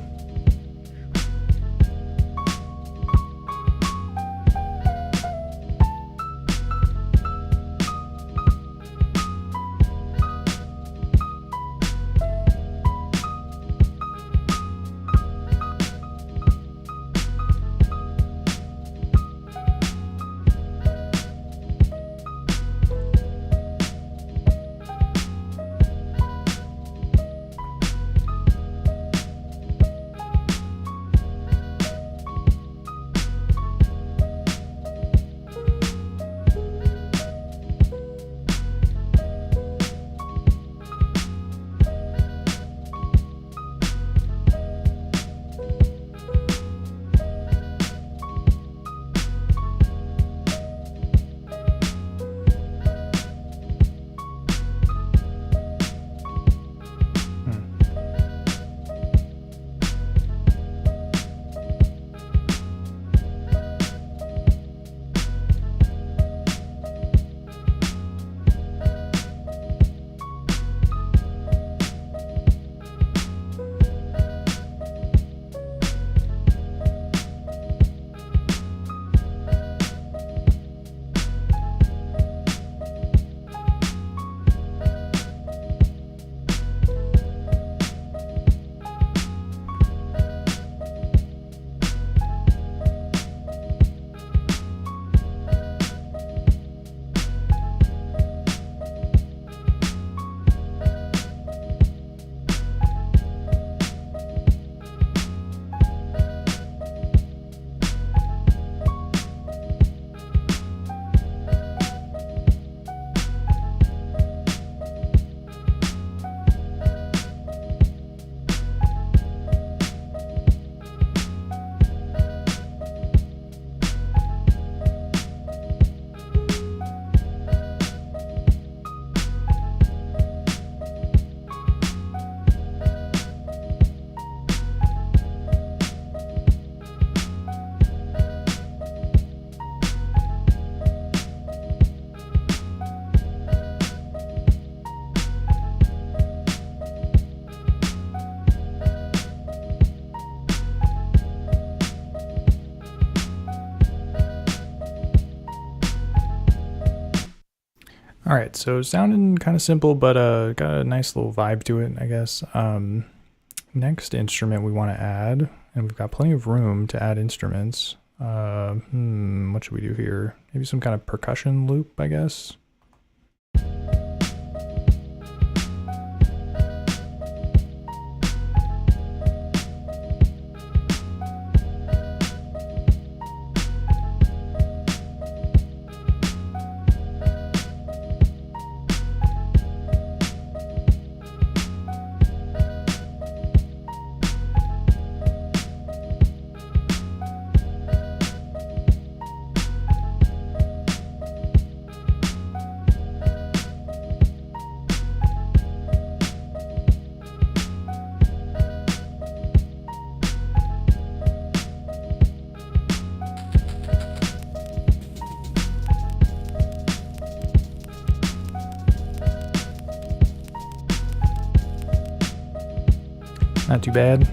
All right, so sounding kind of simple, but got a nice little vibe to it, I guess. Next instrument we want to add, and we've got plenty of room to add instruments. What should we do here? Maybe some kind of percussion loop, I guess. Not too bad.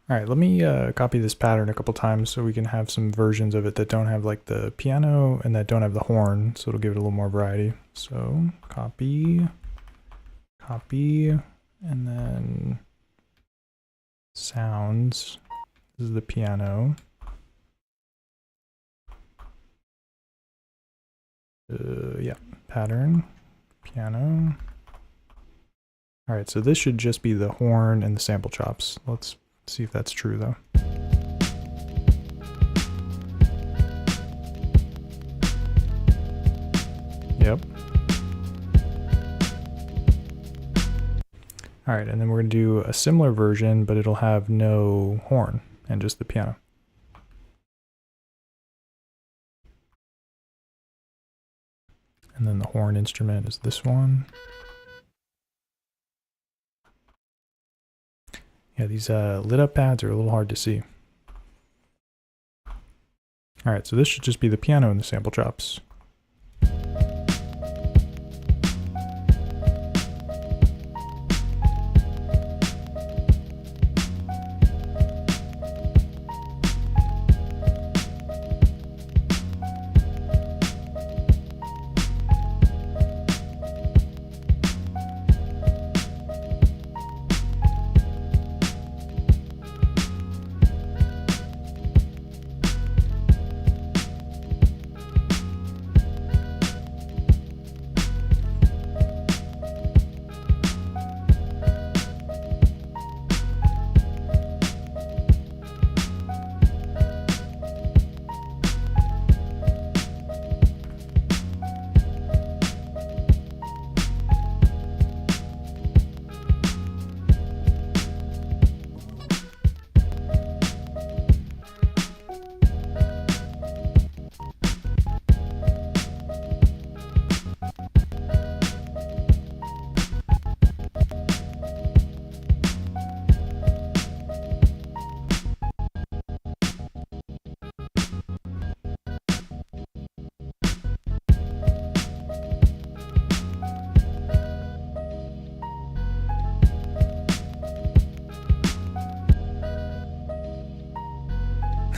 All right, let me copy this pattern a couple times so we can have some versions of it that don't have like the piano and that don't have the horn, so it'll give it a little more variety. So copy, copy, and then sounds. This is the piano. Yeah, pattern, piano. All right, so this should just be the horn and the sample chops. Let's see if that's true though. Yep. All right, and then we're gonna do a similar version, but it'll have no horn and just the piano. And then the horn instrument is this one. Yeah, these lit up pads are a little hard to see. All right, so this should just be the piano and the sample chops.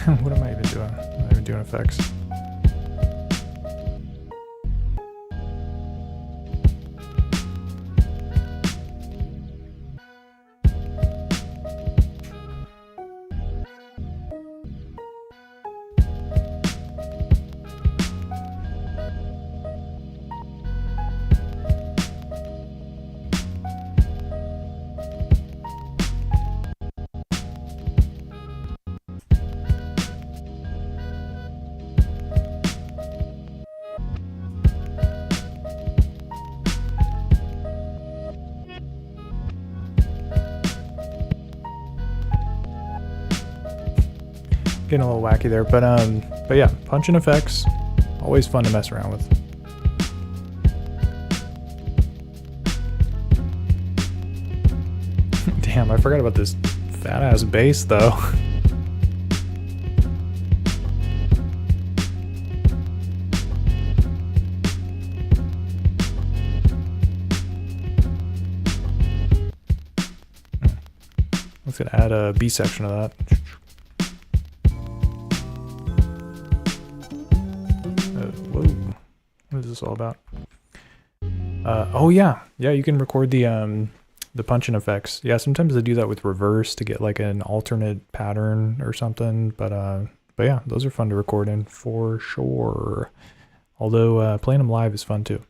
What am I even doing? I'm not even doing effects. Getting a little wacky there, but yeah, punching effects, always fun to mess around with. Damn, I forgot about this fat ass bass though. Let's gonna add a B section of that. Whoa, what is this all about? Oh yeah, you can record the punch-in effects. Yeah, sometimes they do that with reverse to get like an alternate pattern or something. But yeah, those are fun to record in for sure. Although playing them live is fun too.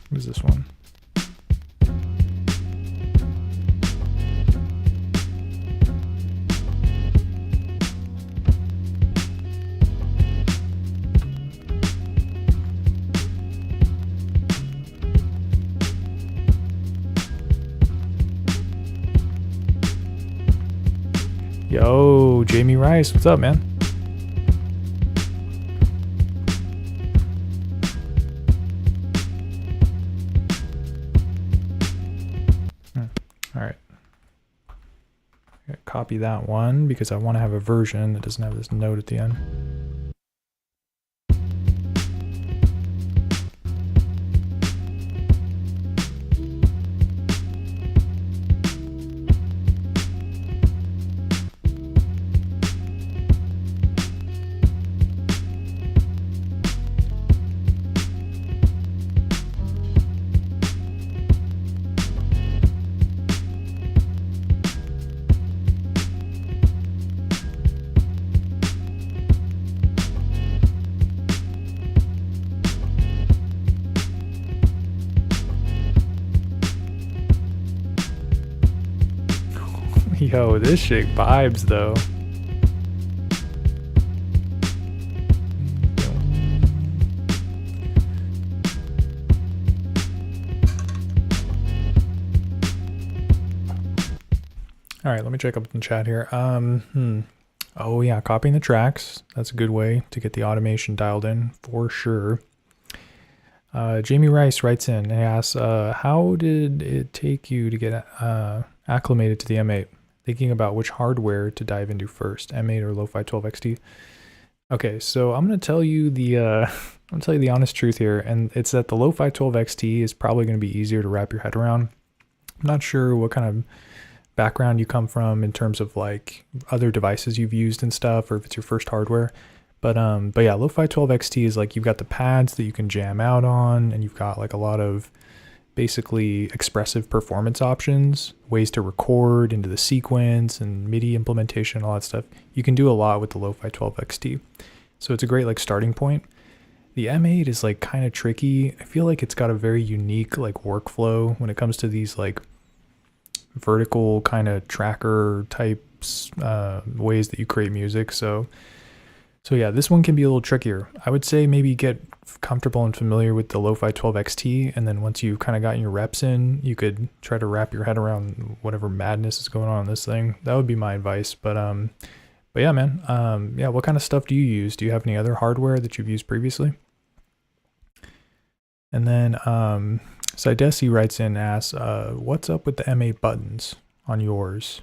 What is this one? Yo, Jamie Rice, what's up, man? All right. Copy that one because I want to have a version that doesn't have this note at the end. Yo, this shit vibes though. All right, let me check up in the chat here. Oh yeah, copying the tracks. That's a good way to get the automation dialed in for sure. Jamie Rice writes in and asks, how did it take you to get acclimated to the M8? Thinking about which hardware to dive into first, M8 or Lo-Fi 12 XT. Okay, so I'm gonna tell you the honest truth here, and it's that the Lo-Fi 12 XT is probably gonna be easier to wrap your head around. I'm not sure what kind of background you come from in terms of like other devices you've used and stuff, or if it's your first hardware. But yeah, Lo-Fi 12 XT is like you've got the pads that you can jam out on, and you've got like a lot of basically expressive performance options, ways to record into the sequence and MIDI implementation, all that stuff. You can do a lot with the Lo-Fi 12 XT. So it's a great like starting point. The M8 is like kind of tricky. I feel like it's got a very unique like workflow when it comes to these like vertical kind of tracker types, ways that you create music. So yeah, this one can be a little trickier. I would say maybe get comfortable and familiar with the Lo-Fi 12 XT, and then once you've kind of gotten your reps in, you could try to wrap your head around whatever madness is going on this thing. That would be my advice. But yeah, man. Yeah, what kind of stuff do you use? Do you have any other hardware that you've used previously? And then Sidesi writes in and asks, what's up with the M8 buttons on yours?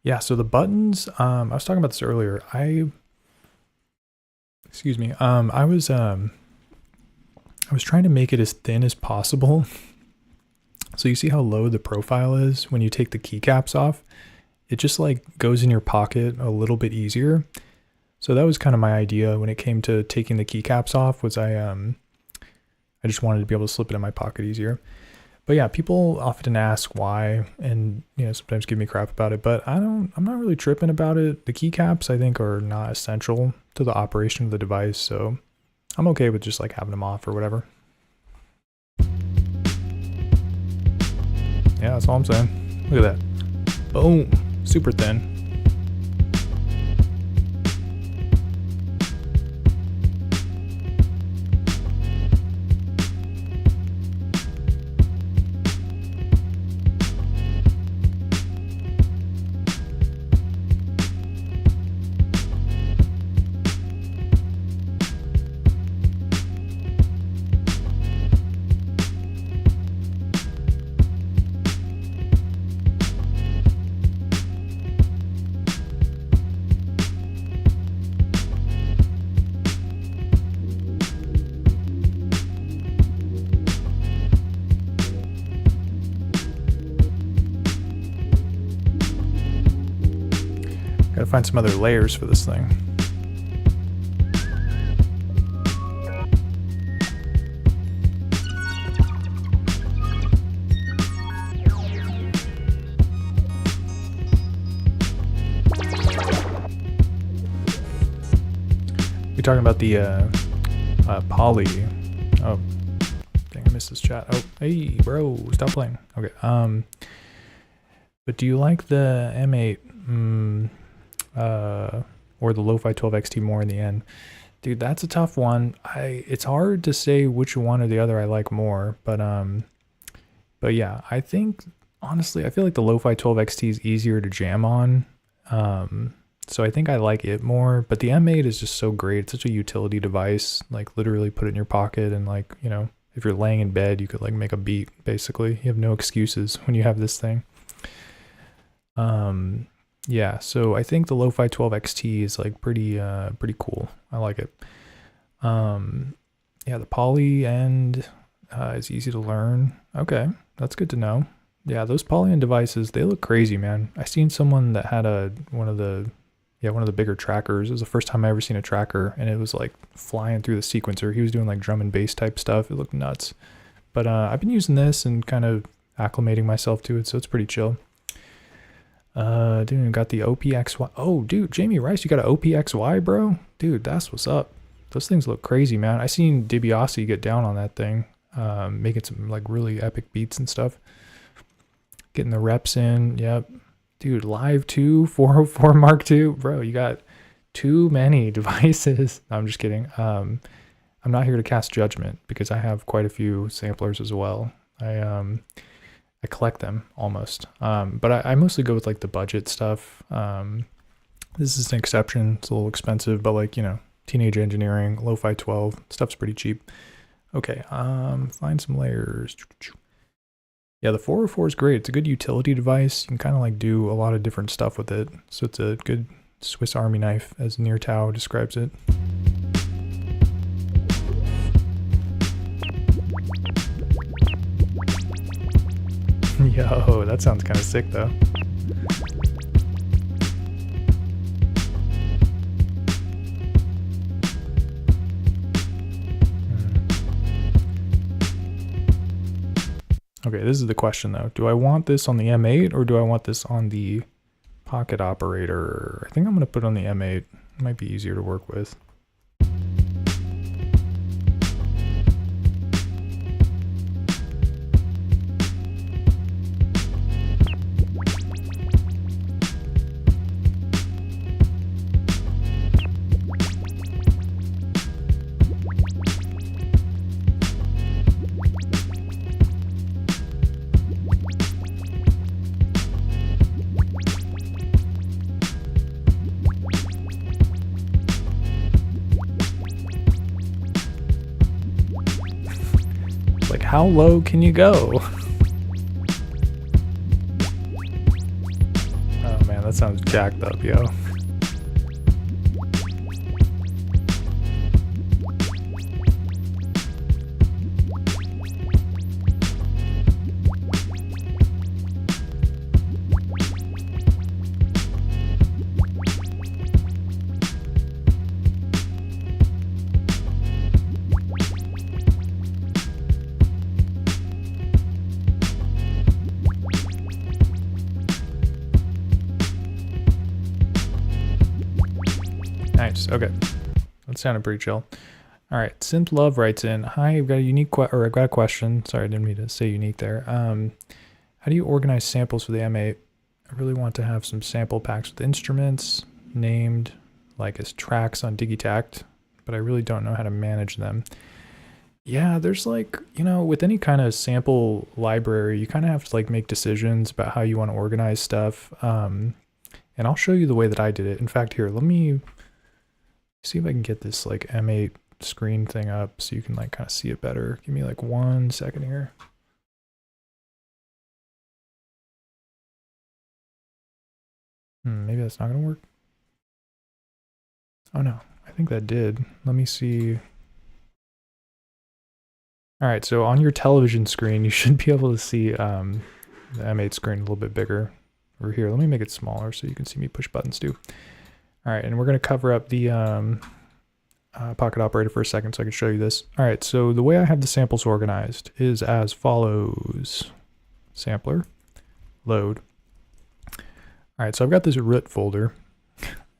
Yeah, so the buttons, I was talking about this earlier. Excuse me. I was trying to make it as thin as possible. So you see how low the profile is when you take the keycaps off? It just like goes in your pocket a little bit easier. So that was kind of my idea when it came to taking the keycaps off, was I just wanted to be able to slip it in my pocket easier. But yeah, people often ask why, and sometimes give me crap about it, but I'm not really tripping about it. The keycaps I think are not essential to the operation of the device, so I'm okay with just like having them off or whatever. Yeah, that's all I'm saying. Look at that. Boom. Super thin. Gotta find some other layers for this thing. We're talking about the poly. Oh, dang, I missed this chat. Oh, hey, bro, stop playing. Okay. But do you like the M8? Or the Lo-Fi 12 XT more in the end? Dude, that's a tough one. It's hard to say which one or the other I like more, but yeah, I think honestly I feel like the Lo-Fi 12 XT is easier to jam on. So I think I like it more, but the M8 is just so great. It's such a utility device. Like literally put it in your pocket and like, if you're laying in bed, you could like make a beat basically. You have no excuses when you have this thing. Yeah, so I think the Lo-Fi 12 XT is like pretty cool. I like it. Yeah, the poly end is easy to learn. Okay, that's good to know. Yeah, those poly end devices, they look crazy, man. I seen someone that had one of the bigger trackers. It was the first time I ever seen a tracker, and it was like flying through the sequencer. He was doing like drum and bass type stuff. It looked nuts. But I've been using this and kind of acclimating myself to it, so it's pretty chill. Dude, got the OPXY. Oh, dude, Jamie Rice, you got an OPXY, bro? Dude, that's what's up. Those things look crazy, man. I seen DiBiase get down on that thing, making some like really epic beats and stuff. Getting the reps in. Yep. Dude, Live 2, 404 Mark II. Bro, you got too many devices. No, I'm just kidding. I'm not here to cast judgment because I have quite a few samplers as well. I collect them almost. But I mostly go with like the budget stuff. This is an exception. It's a little expensive, but like, Teenage Engineering, Lo-Fi 12, stuff's pretty cheap. Okay, find some layers. Yeah, the 404 is great. It's a good utility device. You can kind of like do a lot of different stuff with it. So it's a good Swiss Army knife, as Near Tao describes it. Yo, that sounds kind of sick though. Okay, this is the question though. Do I want this on the M8 or do I want this on the pocket operator? I think I'm going to put it on the M8. It might be easier to work with. how low can you go? Oh man, that sounds jacked up, yo. Nice. Okay, that sounded pretty chill. All right, Synth Love writes in, "Hi, I've got a I've got a question. Sorry, I didn't mean to say unique there. How do you organize samples for the M8? I really want to have some sample packs with instruments named like as tracks on Digitact, but I really don't know how to manage them." Yeah, there's like, you know, with any kind of sample library, you kind of have to like make decisions about how you want to organize stuff. And I'll show you the way that I did it. In fact, here, let me see if I can get this like M8 screen thing up so you can like kind of see it better. Give me like 1 second here. Maybe that's not gonna work. Oh no, I think that did. Let me see. All right, so on your television screen, you should be able to see the M8 screen a little bit bigger. Over here, let me make it smaller so you can see me push buttons too. All right, and we're gonna cover up the Pocket Operator for a second so I can show you this. All right, so the way I have the samples organized is as follows. Sampler, load. All right, so I've got this root folder,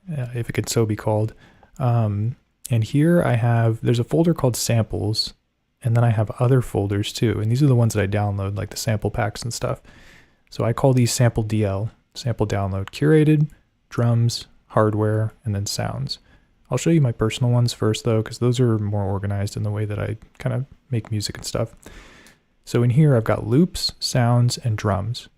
if it could so be called. And here I have, there's a folder called samples, and then I have other folders too. And these are the ones that I download, like the sample packs and stuff. So I call these sample DL, sample download, curated, drums, hardware, and then sounds. I'll show you my personal ones first though, because those are more organized in the way that I kind of make music and stuff. So in here, I've got loops, sounds, and drums.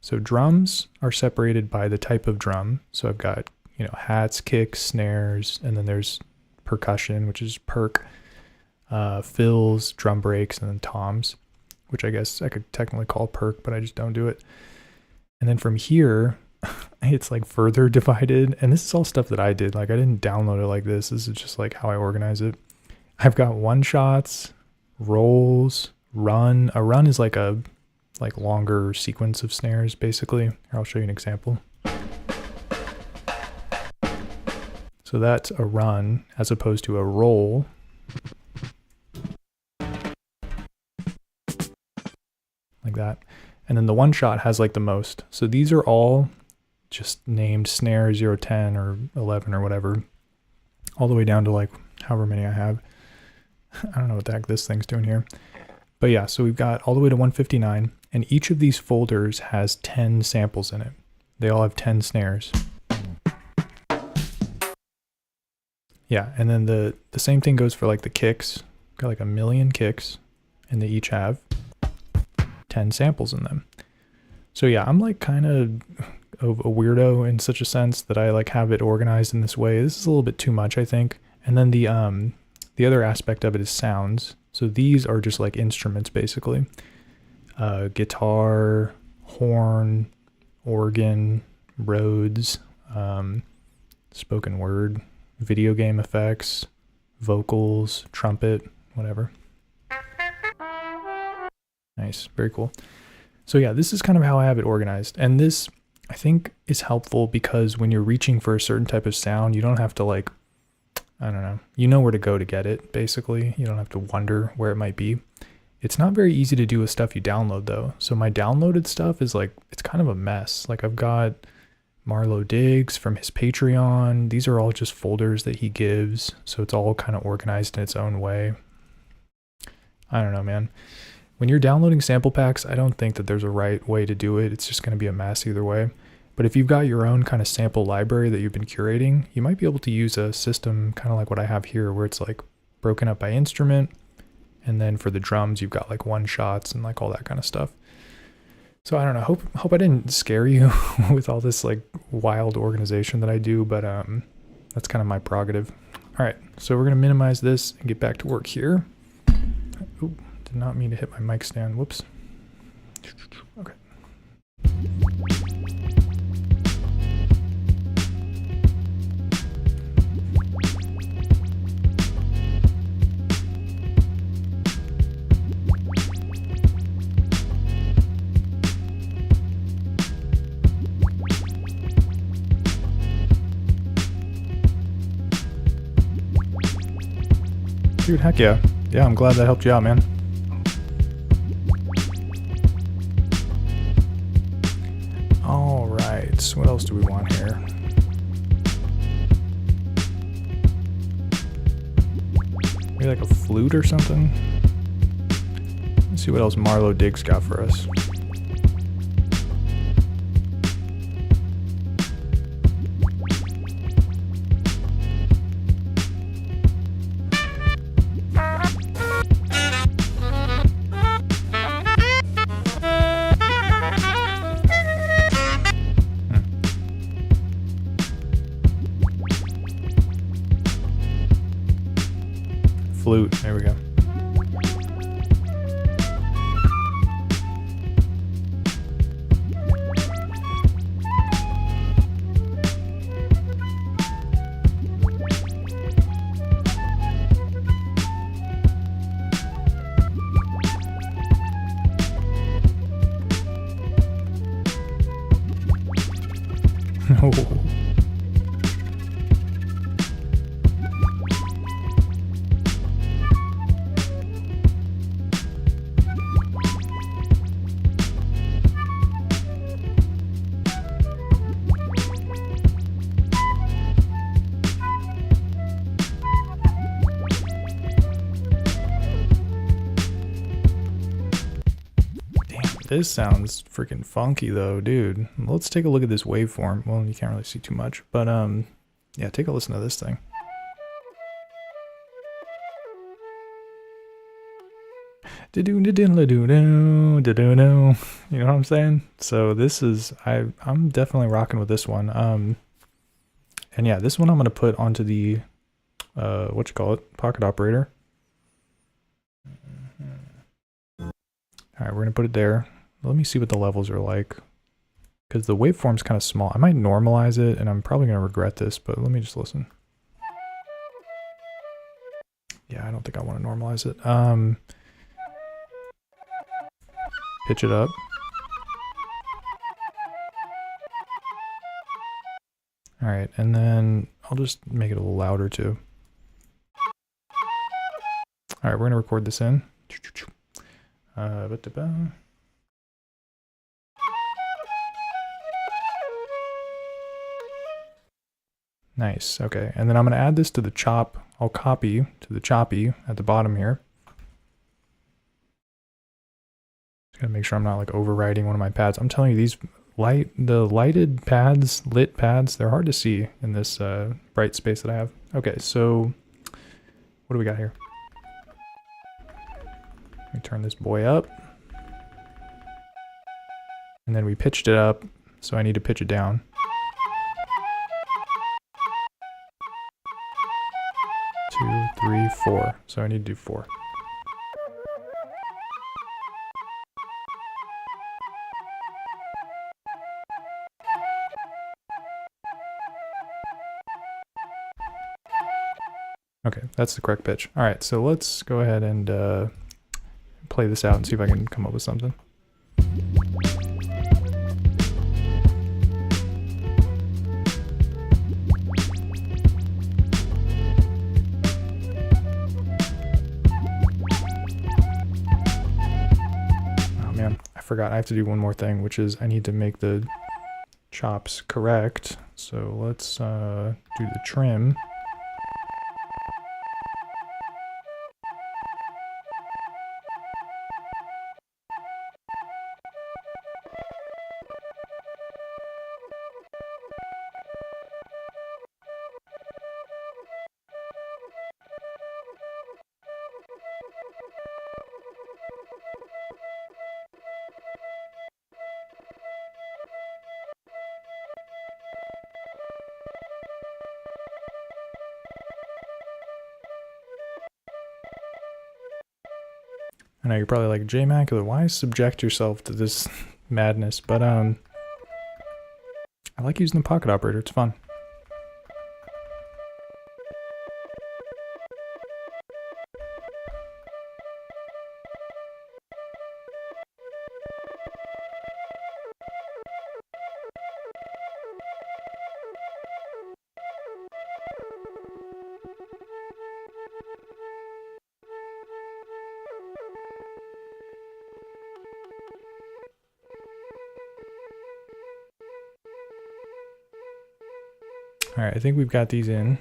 So drums are separated by the type of drum. So I've got, you know, hats, kicks, snares, and then there's percussion, which is perk, fills, drum breaks, and then toms, which I guess I could technically call perk, but I just don't do it. And then from here, it's like further divided. And this is all stuff that I did. Like I didn't download it like this. This is just like how I organize it. I've got one shots, rolls, run. A run is like a longer sequence of snares, basically. Here, I'll show you an example. So that's a run as opposed to a roll. Like that. And then the one shot has like the most. So these are all just named snare 010 or 11 or whatever, all the way down to like however many I have. I don't know what the heck this thing's doing here. But yeah, so we've got all the way to 159, and each of these folders has 10 samples in it. They all have 10 snares. Yeah, and then the same thing goes for like the kicks. Got like 1 million kicks, and they each have 10 samples in them. So yeah, I'm like kind of a weirdo in such a sense that I like have it organized in this way. This is a little bit too much, I think. And then the other aspect of it is sounds. So these are just like instruments, basically. Guitar, horn, organ, Rhodes, spoken word, video game effects, vocals, trumpet, whatever. Nice, very cool. So yeah, this is kind of how I have it organized. And this, I think, is helpful because when you're reaching for a certain type of sound, you don't have to like, I don't know, you know where to go to get it, basically. You don't have to wonder where it might be. It's not very easy to do with stuff you download though. So my downloaded stuff is like, it's kind of a mess. Like I've got Marlo Diggs from his Patreon. These are all just folders that he gives. So it's all kind of organized in its own way. I don't know, man. When you're downloading sample packs, I don't think that there's a right way to do it. It's just going to be a mess either way. But if you've got your own kind of sample library that you've been curating, you might be able to use a system kind of like what I have here, where it's like broken up by instrument. And then for the drums, you've got like one shots and like all that kind of stuff. So I don't know, hope I didn't scare you with all this like wild organization that I do, but that's kind of my prerogative. All right, so we're gonna minimize this and get back to work here. Ooh, Did not mean to hit my mic stand. Whoops. Okay. Dude, heck yeah. Yeah, I'm glad that helped you out, man. Alright, what else do we want here? Maybe like a flute or something? Let's see what else Marlo Diggs got for us. Flute, there we go. No. This sounds freaking funky though, dude. Let's take a look at this waveform. Well, you can't really see too much, but yeah, take a listen to this thing. You know what I'm saying? So this is I'm definitely rocking with this one. And yeah, this one I'm gonna put onto the what you call it, pocket operator. All right, we're gonna put it there. Let me see what the levels are like, because the waveform's kind of small. I might normalize it, and I'm probably gonna regret this, but let me just listen. Yeah, I don't think I want to normalize it. Pitch it up. All right, and then I'll just make it a little louder too. All right, we're gonna record this in. Nice, okay. And then I'm gonna add this to the chop. I'll copy to the choppy at the bottom here. Just gotta make sure I'm not like overriding one of my pads. I'm telling you, these lighted pads, lit pads, they're hard to see in this bright space that I have. Okay, so what do we got here? Let me turn this boy up. And then we pitched it up, so I need to pitch it down. Two, three, four. So I need to do 4. Okay, that's the correct pitch. All right, so let's go ahead and play this out and see if I can come up with something. I forgot I have to do one more thing, which is I need to make the chops correct. So let's do the trim. I know you're probably like, J-Macular, why subject yourself to this madness? But I like using the pocket operator, it's fun. Alright, I think we've got these in.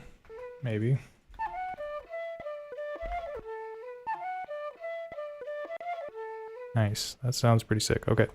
Maybe. Nice. That sounds pretty sick. Okay.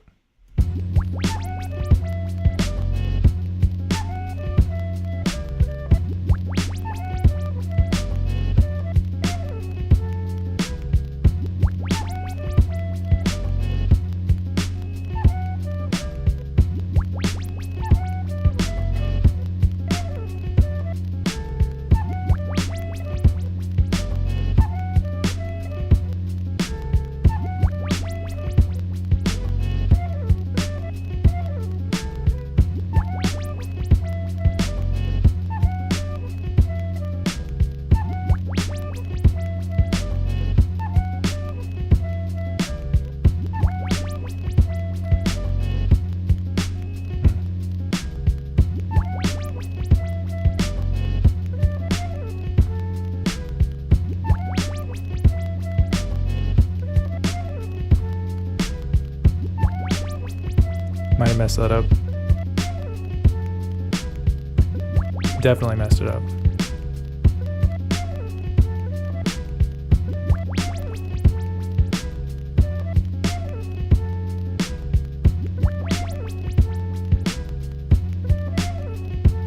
Might have messed that up. Definitely messed it up.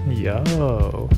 Yo.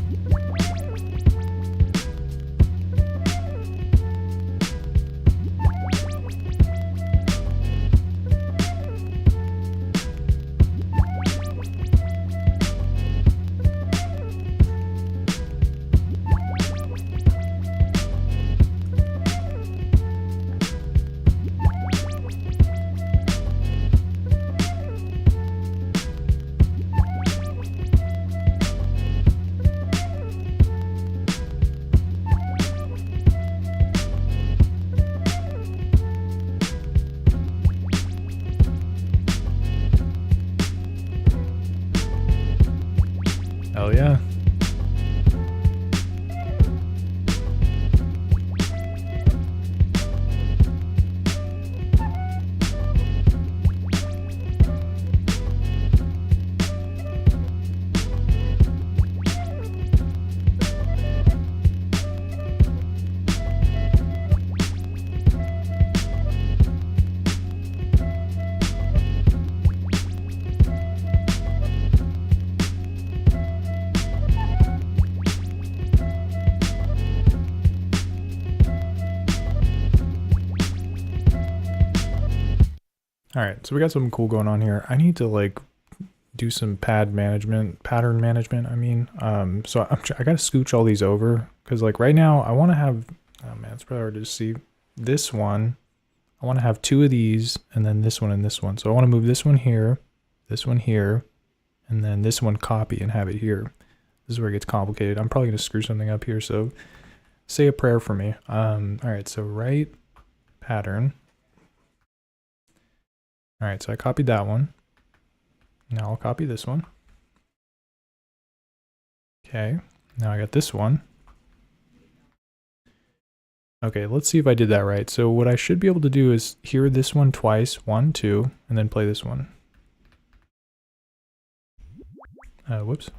Hell yeah. Alright, so we got something cool going on here. I need to like do some pattern management, I mean. So I gotta scooch all these over, because like right now I want to have, oh man, it's probably hard to see. This one, I want to have two of these, and then this one and this one. So I want to move this one here, and then this one copy and have it here. This is where it gets complicated. I'm probably gonna screw something up here, so say a prayer for me. Alright, so write pattern. Alright, so I copied that one. Now I'll copy this one. Okay, now I got this one. Okay, let's see if I did that right. So what I should be able to do is hear this one twice, 1, 2, and then play this one. Whoops.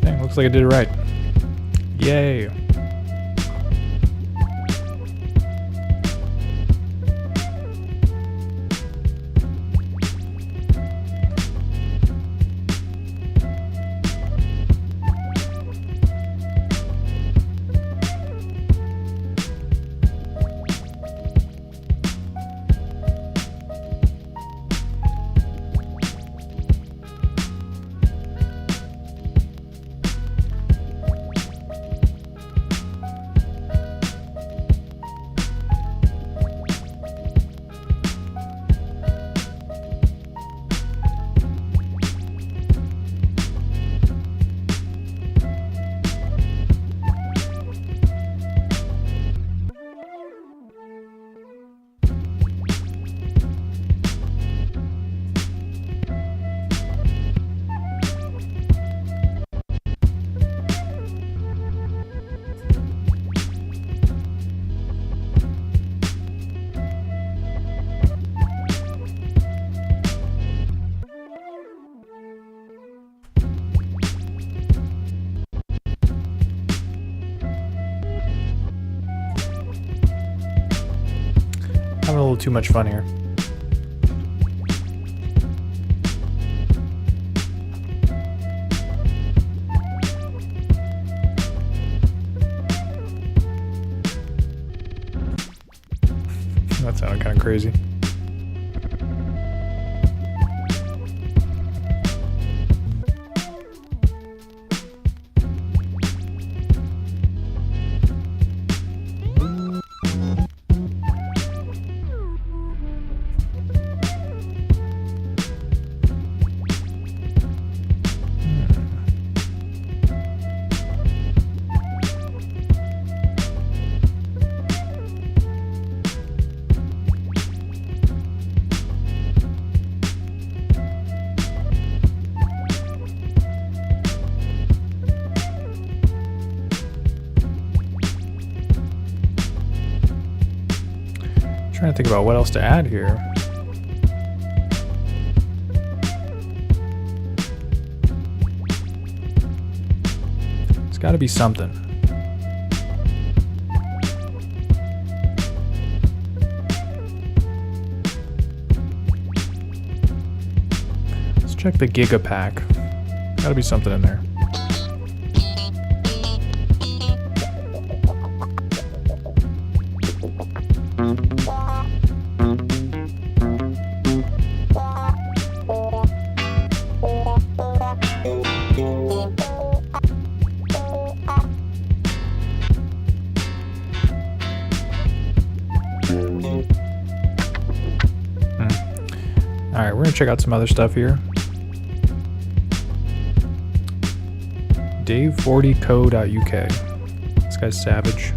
Dang, looks like I did it right. Yay. Having a little too much fun here. That sounded kind of crazy. Trying to think about what else to add here. It's got to be something. Let's check the Giga Pack. Got to be something in there. Alright, we're gonna check out some other stuff here. Dave40co.uk. This guy's savage.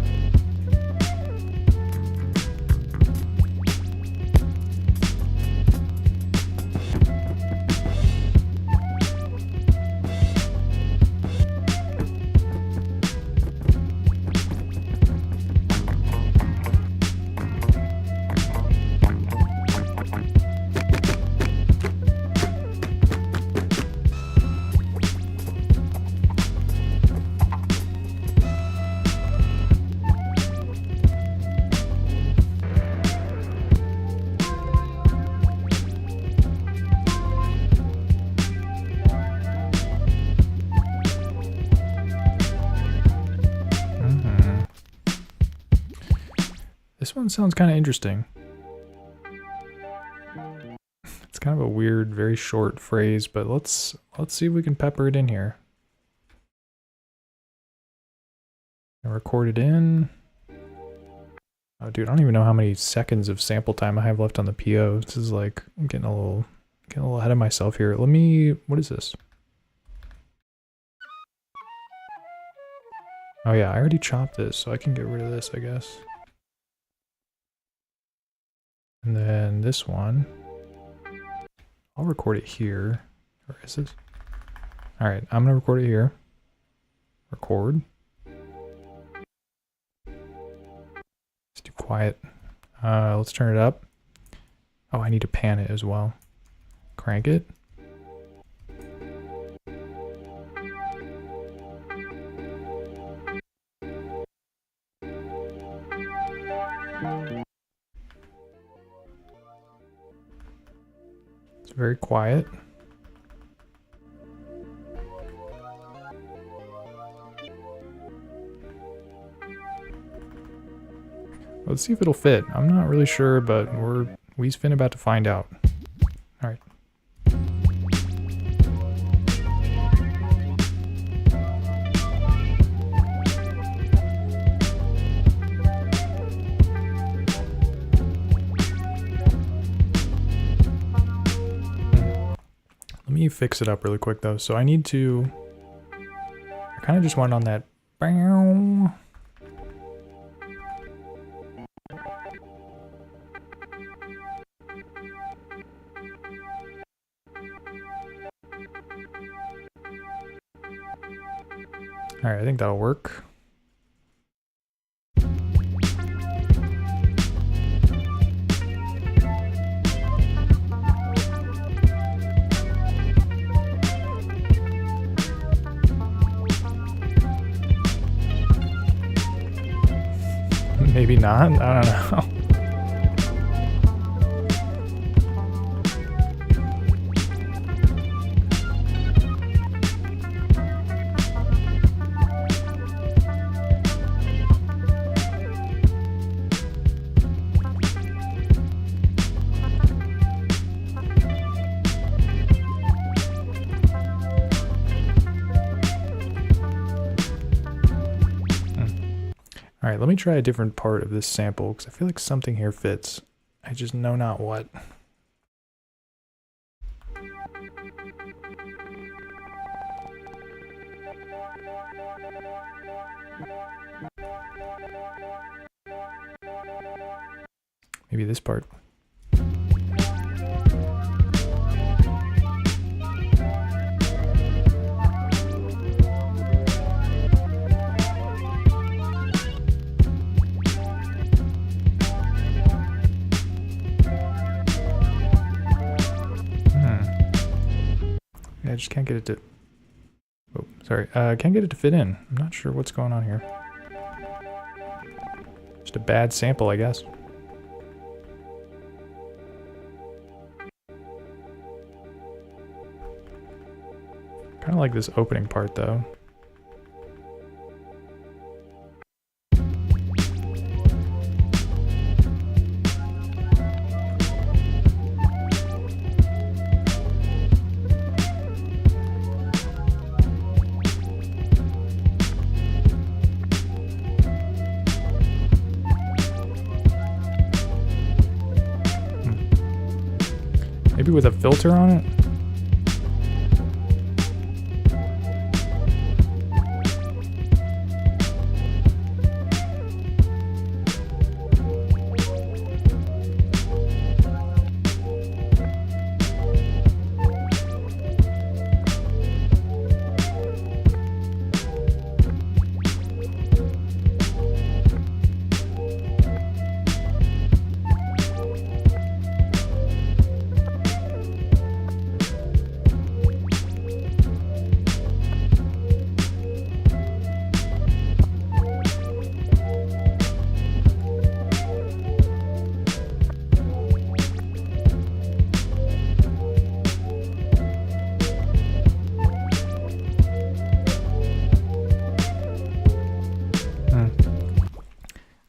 This one sounds kind of interesting. It's kind of a weird, very short phrase, but let's see if we can pepper it in here. And record it in. Oh, dude, I don't even know how many seconds of sample time I have left on the PO. This is like, I'm getting a little ahead of myself here. Let me, what is this? Oh yeah, I already chopped this, so I can get rid of this, I guess. And then this one, I'll record it here. Or is this? All right, I'm gonna record it here. Record. It's too quiet. Let's turn it up. Oh, I need to pan it as well. Crank it. It's very quiet. Let's see if it'll fit. I'm not really sure, but we's finna about to find out. All right. Let me fix it up really quick though. So I need to, I kind of just went on that. Bow. All right, I think that'll work. Maybe not, I don't know. All right, let me try a different part of this sample because I feel like something here fits. I just know not what. Maybe this part. I just can't get it to... Oh, sorry. Can't get it to fit in. I'm not sure what's going on here. Just a bad sample, I guess. Kind of like this opening part, though. Maybe with a filter on it?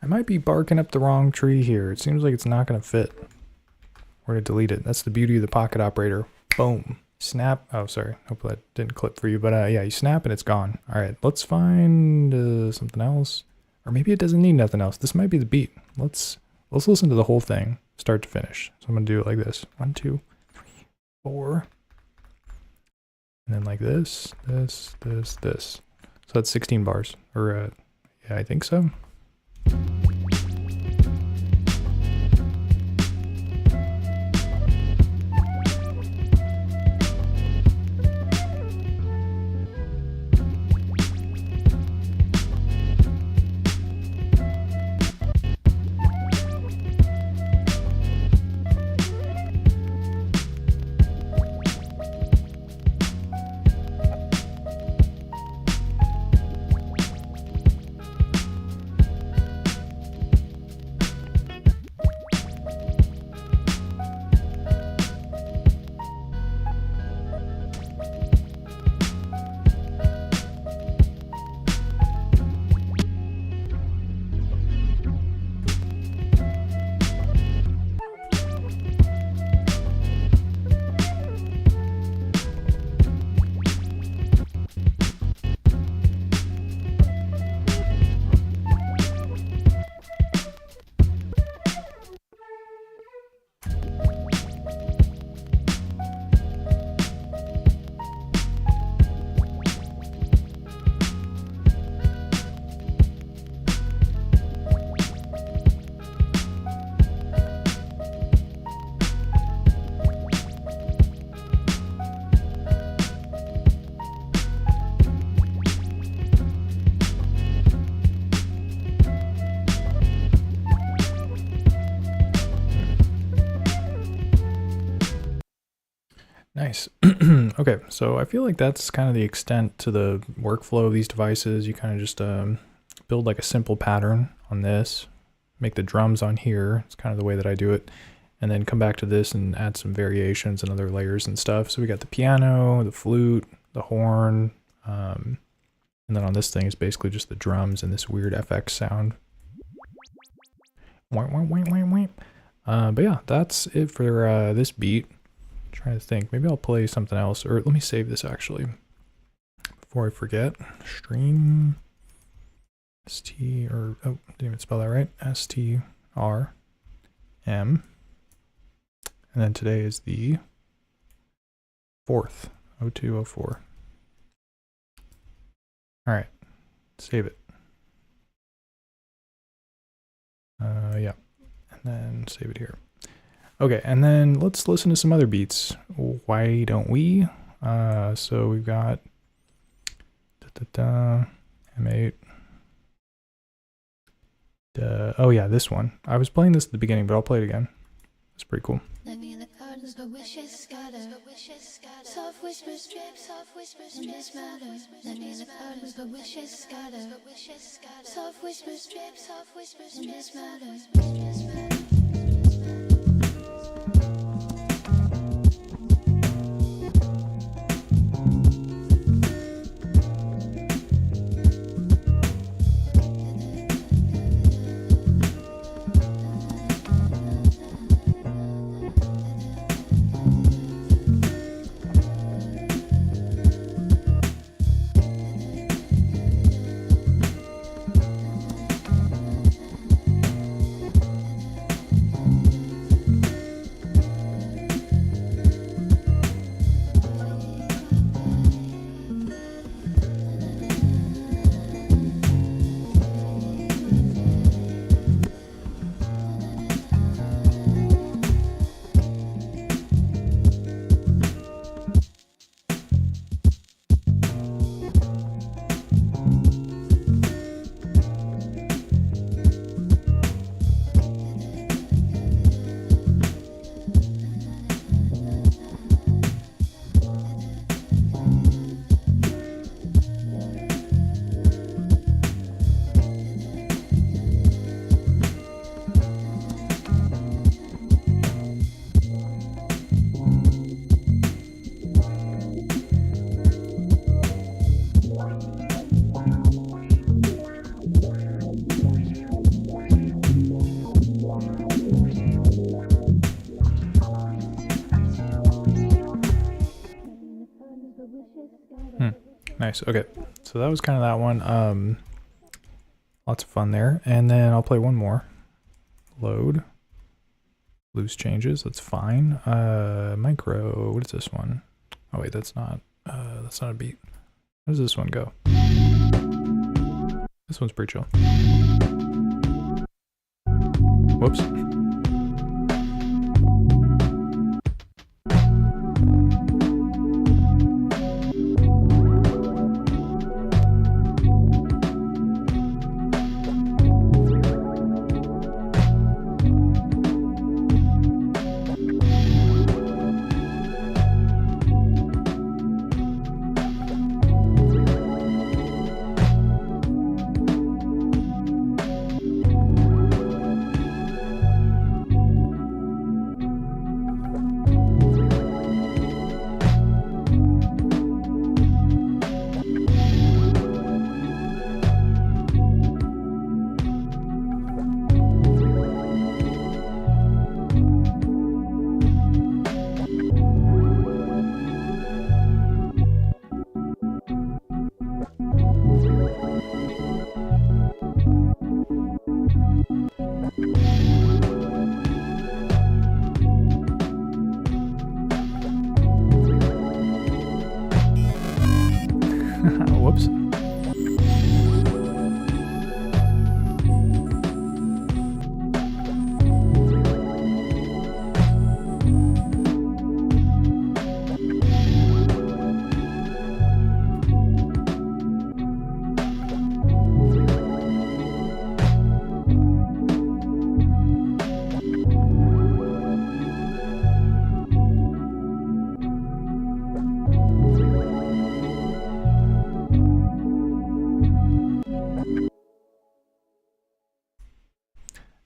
Might be barking up the wrong tree here. It seems like it's not going to fit. We're going to delete it. That's the beauty of the pocket operator. Boom. Snap. Oh, sorry. Hope that didn't clip for you. But yeah, you snap and it's gone. All right, let's find something else. Or maybe it doesn't need nothing else. This might be the beat. Let's listen to the whole thing, start to finish. So I'm going to do it like this. 1, 2, 3, 4. And then like this, this. So that's 16 bars. Or yeah, I think so. Nice. Okay, so I feel like that's kind of the extent to the workflow of these devices. You kind of just build like a simple pattern on this, make the drums on here. It's kind of the way that I do it. And then come back to this and add some variations and other layers and stuff. So we got the piano, the flute, the horn, and then on this thing is basically just the drums and this weird FX sound. But yeah, that's it for this beat. Trying to think, maybe I'll play something else, or let me save this actually before I forget. Stream or oh, didn't even spell that right. STRM. And then today is the 4th, 0204. All right, save it. Yeah, and then save it here. Okay, and then let's listen to some other beats. Why don't we? So we've got M8. Oh yeah, this one. I was playing this at the beginning, but I'll play it again. It's pretty cool. Let me in the gardens, but wishes scatter. Soft whispers drip, soft whispers in this matter. Let me in the gardens, but wishes scatter. Soft whispers drip, soft whispers in this matter. Nice. Okay, so that was kind of that one. Lots of fun there. And then I'll play one more. Load. Loose changes. That's fine. Micro. What is this one? Oh wait, that's not a beat. How does this one go? This one's pretty chill. Whoops. Whoops.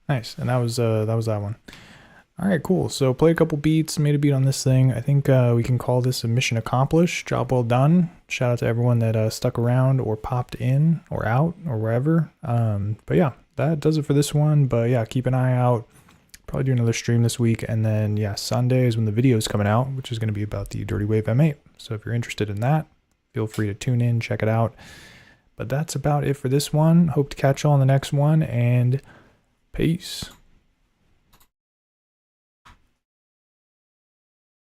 Nice, and that was that one. All right, cool. So played a couple beats, made a beat on this thing. I think we can call this a mission accomplished. Job well done. Shout out to everyone that stuck around or popped in or out or wherever. But yeah, that does it for this one. But yeah, keep an eye out. Probably do another stream this week, and then yeah, Sunday is when the video is coming out, which is going to be about the Dirty Wave M8. So if you're interested in that, feel free to tune in, check it out. But that's about it for this one. Hope to catch you all on the next one, and peace.